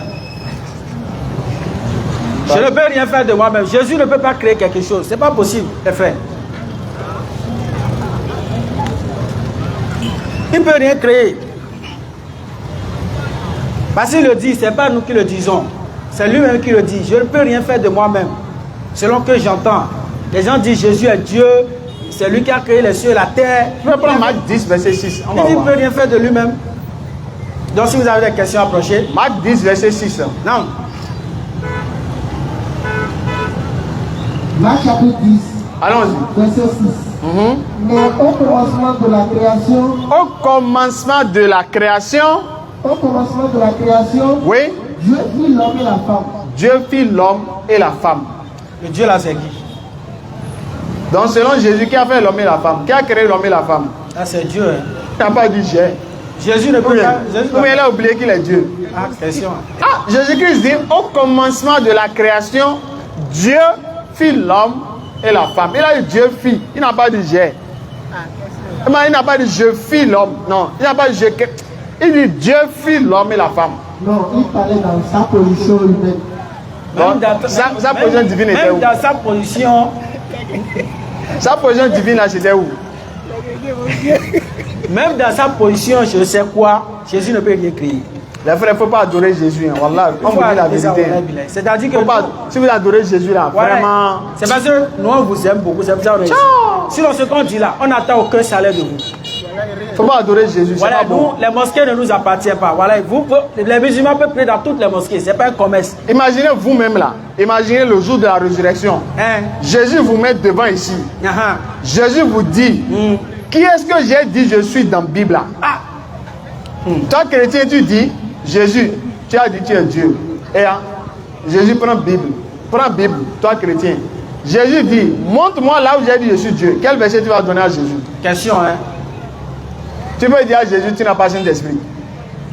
Je ne peux rien faire de moi-même. Jésus ne peut pas créer quelque chose. C'est pas possible, les frères. Il ne peut rien créer. Parce qu'il le dit, ce n'est pas nous qui le disons. C'est lui-même qui le dit. Je ne peux rien faire de moi-même. Selon que j'entends. Les gens disent Jésus est Dieu. C'est lui qui a créé les cieux et la terre. Je vais prendre Marc 10, verset 6. Il ne peut rien faire de lui-même. Donc si vous avez des questions, approchez. Marc 10, verset 6. Non. Marc chapitre 10. Allons-y. Verset 6. Mais au commencement de la création. Au commencement de la création. Au commencement de la création. Oui. Dieu fit l'homme et la femme. Dieu fit l'homme et la femme. Le Dieu là c'est qui? Donc selon Jésus, qui a fait l'homme et la femme? Qui a créé l'homme et la femme? Ah c'est Dieu. Hein. Il n'a pas dit j'ai. Jésus ne peut pas. Mais il a oublié qu'il est Dieu. Ah, question. Ah, Jésus-Christ dit, au commencement de la création, Dieu fit l'homme et la femme. Il a dit Dieu fit. Il n'a pas dit j'ai. Il n'a pas dit je fis l'homme. Non, il n'a pas dit je. Il dit Dieu fit l'homme et la femme. Non, il parlait dans sa position humaine. Donc, sa position divine était où? Même dans sa position. Sa position divine là, c'était où? Même dans sa position, je sais quoi, Jésus ne peut rien créer. Les frères, il ne faut pas adorer Jésus. Hein. Wallah, on vous dit la vérité. C'est-à-dire que si vous adorez Jésus là, vraiment. C'est parce que nous on vous aime beaucoup, c'est pour ça qu'on est ici. Sinon ce qu'on dit là, on n'attend aucun salaire de vous. Il ne faut pas adorer Jésus. Voilà, pas bon. nous, les mosquées ne nous appartiennent pas. Voilà, les musulmans peuvent prier dans toutes les mosquées, c'est pas un commerce. Imaginez vous-même là, imaginez le jour de la résurrection. Hein? Jésus vous met devant ici. Jésus vous dit, qui est-ce que j'ai dit je suis dans la Bible là? Toi chrétien, tu dis, Jésus, tu as dit tu es Dieu. Et Jésus prend Bible. Prends Bible, toi chrétien. Jésus dit, montre-moi là où j'ai dit je suis Dieu. Quel verset tu vas donner à Jésus? Question, hein? Tu peux dire à Jésus, tu n'as pas Saint-Esprit.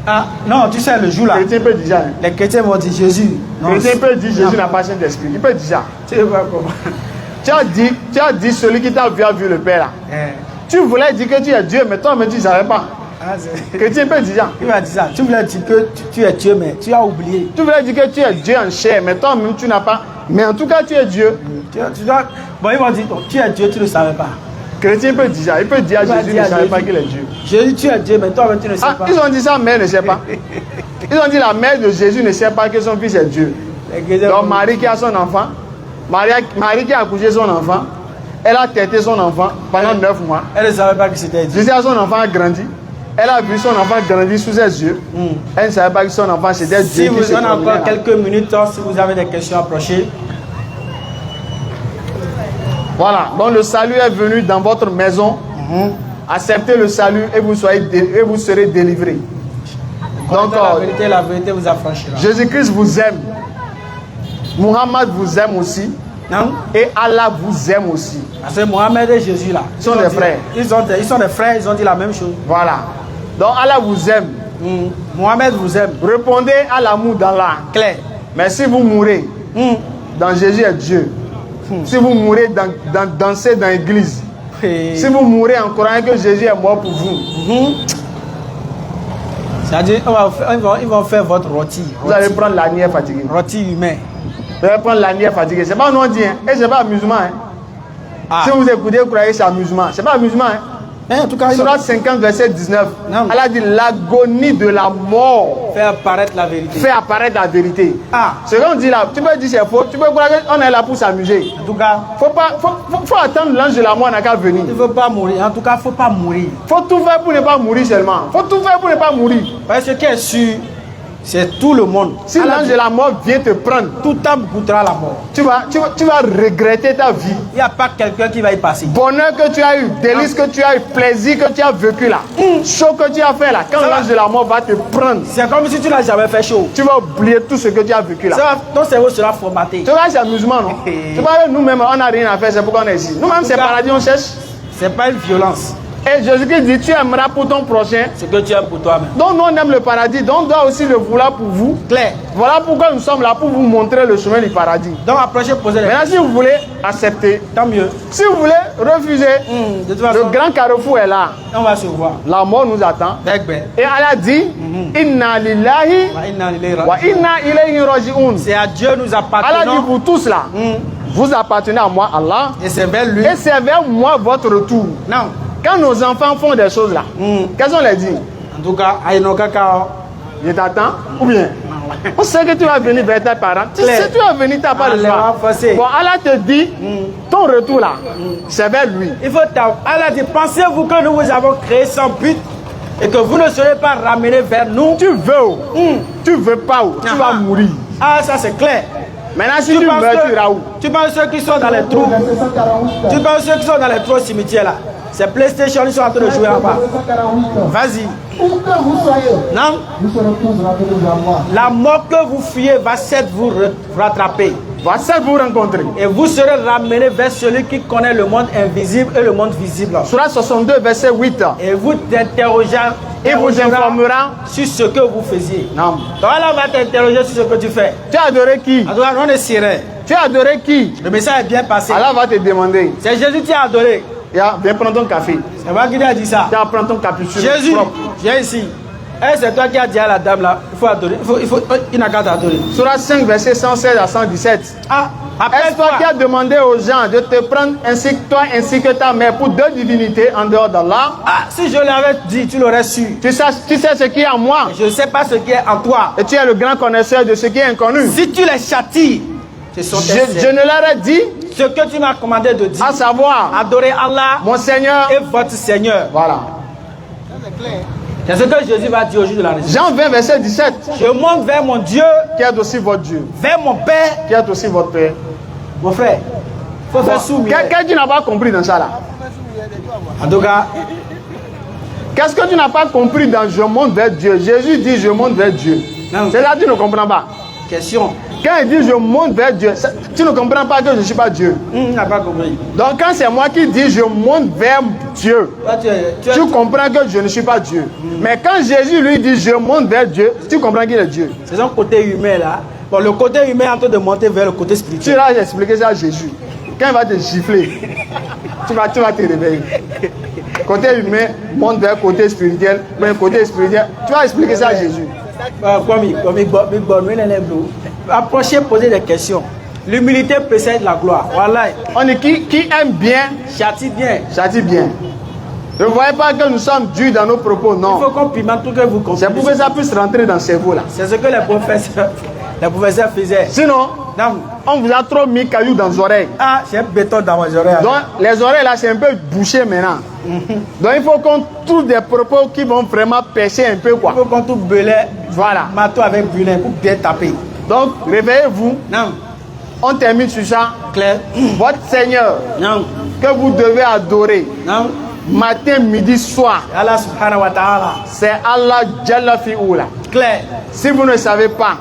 Ah, non, tu sais, le jour là. Les chrétiens peuvent dire ça. Hein? Les chrétiens vont dire Jésus. Les chrétiens peuvent dire Jésus n'a pas Saint-Esprit. Il peut dire ça. Tu sais pas comment. Tu as dit celui qui t'a vu le Père là. Tu voulais dire que tu es Dieu, mais toi-même tu ne savais pas. Chrétien peut dire ça. Il va dire ça. Tu voulais dire que tu es Dieu, mais tu as oublié. Tu voulais dire que tu es Dieu en chair, mais toi-même tu n'as pas. Mais en tout cas, tu es Dieu. Bon, ils vont dire, tu es Dieu, tu ne savais pas. Chrétien peut dire ça. Il peut dire à Jésus, il ne savait pas qu'il est Dieu. Jésus, tu es Dieu, mais toi-même tu ne sais pas. Ils ont dit ça, mais elle ne sait pas. Ils ont dit la mère de Jésus ne sait pas que son fils est Dieu. Donc Marie qui a son enfant, Marie qui a accouché son enfant, elle a tété son enfant pendant 9 mois. Elle ne savait pas que c'était Dieu. Jésus a son enfant grandi. Elle a vu son enfant grandir sous ses yeux. Elle ne savait pas que son enfant c'était Dieu. Si vous en avez encore quelques minutes, si vous avez des questions, approchez. Voilà, donc le salut est venu dans votre maison. Acceptez le salut et vous serez délivrés. Donc la vérité vous affranchira. Jésus-Christ vous aime. Muhammad vous aime aussi. Non? Et Allah vous aime aussi. Parce que Mohamed et Jésus là, ils sont des frères. Ils sont des frères, ils ont dit la même chose. Voilà. Donc Allah vous aime. Mohamed vous aime. Répondez à l'amour d'Allah. Clair. Mais si vous mourrez, dans Jésus est Dieu. Si vous mourrez dans danser dans l'église, si vous mourrez en croyant que Jésus est mort pour vous, c'est-à-dire, ils vont faire votre rôti. Vous allez prendre l'anière fatiguée. Rôti humain. Vous allez prendre l'anière fatiguée. C'est pas non dit, hein. Et c'est pas amusement. Hein. Ah. Si vous écoutez, vous croyez que c'est amusement. C'est pas amusement. Hein. Mais en tout cas, Surah 50, verset 19. Non. Elle a dit l'agonie de la mort fait apparaître la vérité. fait apparaître la vérité. Ah. Ce qu'on dit là, tu peux dire c'est faux. Tu peux croire qu'on est là pour s'amuser. En tout cas, faut attendre l'ange de la mort n'a qu'à venir. il ne faut pas mourir. En tout cas, il ne faut pas mourir. Faut tout faire pour ne pas mourir seulement. Faut tout faire pour ne pas mourir. Parce que ce qui est sûr, c'est tout le monde. Si l'ange de la mort vient te prendre, tout homme goûtera la mort. tu vas regretter ta vie. Il n'y a pas quelqu'un qui va y passer. Bonheur que tu as eu, délice que tu as eu, plaisir que tu as vécu là, chaud que tu as fait là, quand l'ange de la mort va te prendre, C'est comme si tu n'as jamais fait chaud. tu vas oublier tout ce que tu as vécu là. Ton cerveau sera formaté. Tu vois, c'est amusement, non? Tu vois, nous-mêmes, on n'a rien à faire, c'est pourquoi on est ici. Nous-mêmes, c'est paradis, on cherche. Ce n'est pas une violence. Et Jésus-Christ dit, tu aimeras pour ton prochain. Ce que tu aimes pour toi-même. Donc, nous, on aime le paradis, donc on doit aussi le vouloir pour vous. Clair. Voilà pourquoi nous sommes là, pour vous montrer le chemin du paradis. Donc approchez, posez les Maintenant, si vous voulez accepter, tant mieux. si vous voulez refuser, De toute façon, le grand carrefour est là. on va se voir. La mort nous attend. Begbe. Et elle a dit, Inna lillahi Wa inna ilayhi wa raji'un. inna ilayhi raji'un. C'est à Dieu nous Elle a dit, appartenons. vous tous là, vous appartenez à moi, Allah, Et c'est vers lui. et c'est vers moi votre retour. Non. Quand nos enfants font des choses là, qu'est-ce qu'on leur dit? En tout cas, Aïno Kakao. Je t'attends ou bien? On sait que tu vas venir vers tes parents. Tu Claire. sais, tu vas venir, tu n'as pas Ah, le les choix. renforcer. Bon, Allah te dit, ton retour là, c'est vers lui. Il faut Allah dit, pensez-vous que nous vous avons créé sans but et que vous ne serez pas ramenés vers nous? Tu veux où? Tu veux pas où? Tu vas mourir. Ah, ça c'est clair. Maintenant, si tu meurs, tu iras où? Tu penses ceux qui sont dans les trous? Verset 148. Tu penses ceux qui sont dans les trous au cimetière là? C'est PlayStation, ils sont en train de jouer là-bas. Verset 148. Vas-y. Où que vous soyez, Non? nous serons tous ramenés vers moi. La mort que vous fuyez va certes vous rattraper. Va ça vous rencontrer. Et vous serez ramenés vers celui qui connaît le monde invisible et le monde visible. Surah 62, verset 8. Et vous interrogera Et vous informera. sur ce que vous faisiez. Non. Donc Allah va t'interroger sur ce que tu fais. Tu as adoré qui? En tout cas, on est sérieux. Tu as adoré qui? Le message est bien passé. Allah va te demander. C'est Jésus qui a adoré. Viens prendre ton café. C'est moi qui lui a dit ça. Viens prendre ton cappuccino. Jésus, propre. viens ici. Et c'est toi qui as dit à la dame là, il faut adorer. Il n'a qu'à t'adorer. Surah 5, verset 116 à 117. Ah, Est-ce toi qui as demandé aux gens de te prendre ainsi que toi ainsi que ta mère pour deux divinités en dehors d'Allah? Ah, si je l'avais dit, tu l'aurais su. Tu sais ce qui est en moi. Je ne sais pas ce qui est en toi. Et tu es le grand connaisseur de ce qui est inconnu. Si tu les châties, ce sont tes Je ne leur ai dit, ce que tu m'as commandé de dire. à savoir, Adorer Allah mon Seigneur. et votre Seigneur. Voilà. C'est ce que Jésus va dire au jour de la résurrection. Jean 20, verset 17. Je monte vers mon Dieu, Qui est aussi votre Dieu. vers mon Père. Qui est aussi votre Père. Mon frère, il faut faire soumis. Qu'est-ce que tu n'as pas compris dans ça là? En tout cas, Qu'est-ce que tu n'as pas compris dans je monte vers Dieu? Jésus dit je monte vers Dieu. Non. C'est là que tu ne comprends pas. question. Quand il dit je monte vers Dieu, tu ne comprends pas que je ne suis pas Dieu. Il n'a pas compris. Donc quand c'est moi qui dis je monte vers Dieu, Toi, tu comprends que je ne suis pas Dieu. Mais quand Jésus lui dit je monte vers Dieu, tu comprends qu'il est Dieu. c'est son côté humain là. Bon, le côté humain est en train de monter vers le côté Tu spirituel. vas expliquer ça à Jésus. Quand il va te gifler, tu vas te réveiller. Côté humain monte vers côté spirituel, mais côté spirituel, tu vas expliquer ça à Jésus. Approchez, posez des questions. L'humilité précède la gloire. Voilà. On dit qui aime bien, Châtie bien. châtie bien. Ne voyez pas que nous sommes durs dans nos propos, Il non. faut qu'on pimente tout que vous C'est comprenez. pour que ça puisse rentrer dans le cerveau là. C'est ce que les professeurs faisaient. Sinon, Non. on vous a trop mis cailloux dans les oreilles. Ah, j'ai un béton dans mes oreilles. Donc les oreilles là c'est un peu bouché maintenant. Donc il faut qu'on trouve des propos qui vont vraiment pêcher un peu Il quoi. faut qu'on tout belait, Voilà. marteau avec bullet pour bien taper. Donc réveillez-vous. Non. On termine sur ça. Claire. Votre Seigneur Non. que vous devez adorer Non. matin, midi, soir, Allah subhanahu wa ta'ala. c'est Allah Jalla fi'oula. Claire. Si vous ne savez pas,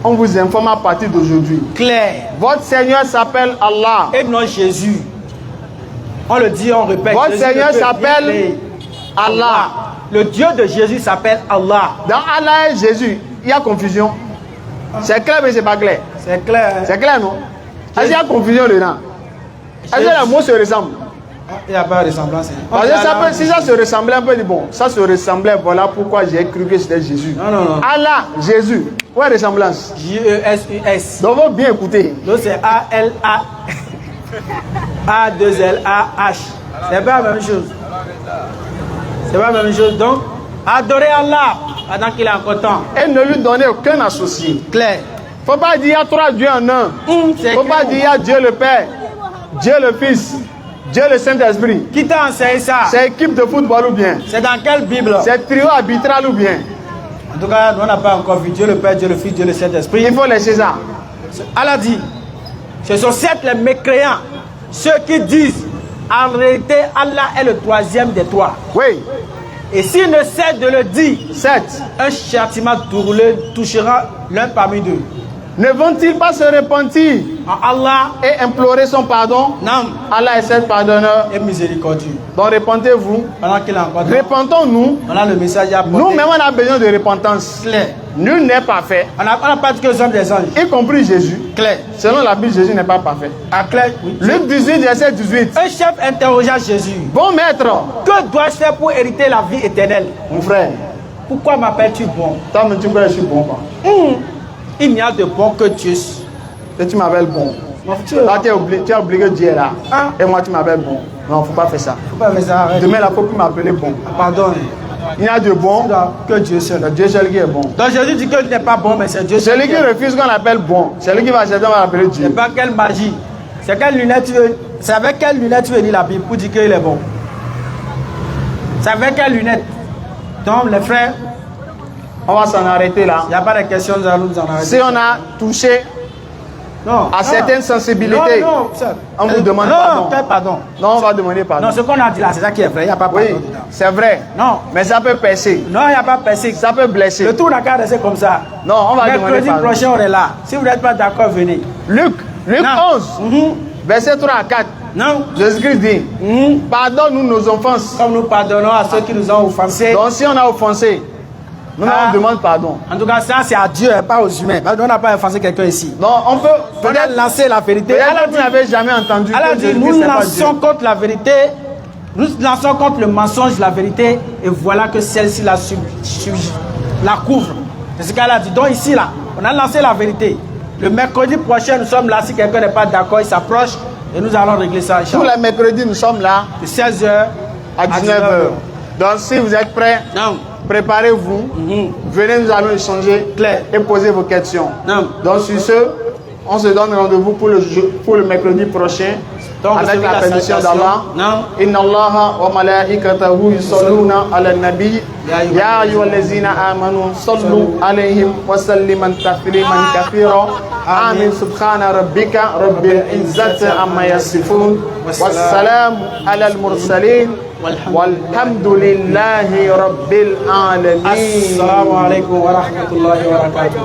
on vous informe à partir d'aujourd'hui. Claire. Votre Seigneur s'appelle Allah. Et non Jésus. On le dit, on répète. Votre Jésus Seigneur ne peut s'appelle rien faire. Allah. Le Dieu de Jésus s'appelle Allah. Dans Allah et Jésus, il y a confusion. C'est clair, mais c'est pas clair. C'est clair. Hein? C'est clair, non? Est-ce qu'il y a confusion dedans? Est-ce que les mots se ressemblent? Il n'y a pas de ressemblance. Parce que ça peut, si ça se ressemblait un peu, bon, ça se ressemblait, voilà pourquoi j'ai cru que c'était Jésus. Non. Allah, Jésus, où est la ressemblance? J-E-S-U-S. Donc, faut bien écouter. Donc c'est A-L-A. A-2-L-A-H. C'est pas la même chose. C'est pas la même chose. Donc, adorer Allah pendant qu'il est encore temps. Et ne lui donner aucun associé. Clair. Faut pas dire il y a 3 dieux en un. Faut pas dire il y a Dieu le Père, Dieu le Fils, Dieu le Saint-Esprit. Qui t'a enseigné ça? C'est équipe de football ou bien? C'est dans quelle Bible? C'est trio arbitral ou bien? En tout cas, nous on n'a pas encore vu Dieu le Père, Dieu le Fils, Dieu le Saint-Esprit. Il faut laisser ça. Allah dit, ce sont certes les mécréants, ceux qui disent, en réalité, Allah est le troisième des trois. Oui. Et s'ils ne cessent de le dire, 7. un châtiment douloureux touchera l'un parmi eux. Ne vont-ils pas se repentir En Allah et implorer son pardon? non, Allah est certes pardonneur. est miséricordieux. Donc repentez-vous. Pendant qu'il est encore temps, Repentons-nous. on a le message à porter. Nous-mêmes, on a besoin de repentance. Clair. Nul n'est parfait, On n'a pas dit que nous sommes des anges. y compris Jésus. Clair. Selon la Bible, Jésus n'est pas parfait. À clair, oui. Luc 18, verset 18. Un chef interrogea Jésus. Bon maître, Que dois-je faire pour hériter la vie éternelle? mon frère, Pourquoi m'appelles-tu bon? toi, tu crois que je suis bon, quoi. Il n'y a de bon que Dieu. Et tu m'appelles bon. Mon frère, Là, tu as oublié que Dieu est là. Ah. Et moi, tu m'appelles bon. Non, faut pas faire ça. faut pas faire ça. Arrête. Demain, il faut plus m'appeler bon. Pardon. Il y a de bon, Que Dieu seul. le Dieu seul qui est bon. Donc Jésus dit que tu n'es pas bon, mais c'est Dieu seul. Celui qui refuse qu'on appelle bon, celui qui va accepter, on va l'appeler C'est Dieu. pas quelle magie. C'est quelle lunette tu veux. C'est avec quelle lunette tu veux lire la Bible pour dire qu'il est bon. C'est avec quelle lunette. Donc les frères, On va s'en arrêter là. il n'y a pas de questions, nous allons nous en arrêter. Si on a touché Non. à certaines sensibilités, Non, ça. on vous demande non, pardon. quel pardon. non, on va demander pardon. Non, ce qu'on a dit là, c'est ça qui est vrai. Il n'y a pas Oui, pardon dedans. c'est vrai. Non. Mais ça peut percer. Non, il n'y a pas percé. Ça peut blesser. Le tour n'a qu'à rester comme ça. Non, on va demander Mercredi pardon. prochain, on est là. Si vous n'êtes pas d'accord, venez. Luc Non. 11, verset 3 à 4. Non. Jésus-Christ dit, pardonne-nous nos offenses. Comme nous pardonnons à ceux qui nous ont offensés. Donc si on a offensé, nous on demande pardon. En tout cas, ça c'est à Dieu, pas aux humains. Parce qu'on n'a pas offensé quelqu'un ici. Donc on peut On a peut-être lancé la vérité. peut-être que vous n'avez jamais entendu Elle a que dit, Jésus-Christ nous n'est pas Dieu. lançons contre la vérité, nous lançons contre le mensonge la vérité, et voilà que celle-ci la couvre. C'est ce qu'elle a dit. Donc ici, là, on a lancé la vérité. Le mercredi prochain, nous sommes là. Si quelqu'un n'est pas d'accord, il s'approche, et nous allons régler ça. Tous les mercredis, nous sommes là De 16h à 19h. Donc si vous êtes prêts, Non. préparez-vous. Venez, nous allons échanger Clair. et poser vos questions. Non. Donc sur ce, on se donne rendez-vous pour le mercredi prochain. Donc, avec recevez la la permission salutation. d'Allah. Non. Inna Allaha wa malaikatahu yusalluna ala nabi ya ayyuhallazina amanu sallu alayhim wa salliman tasliman kathira. Amin. Subhana rabbika rabbil izzati amma yasifun. Wassalamu ala al-mursalin. Walhamdulillahi rabbil alamin. Assalamu alaikum wa rahmatullahi wa barakatuh.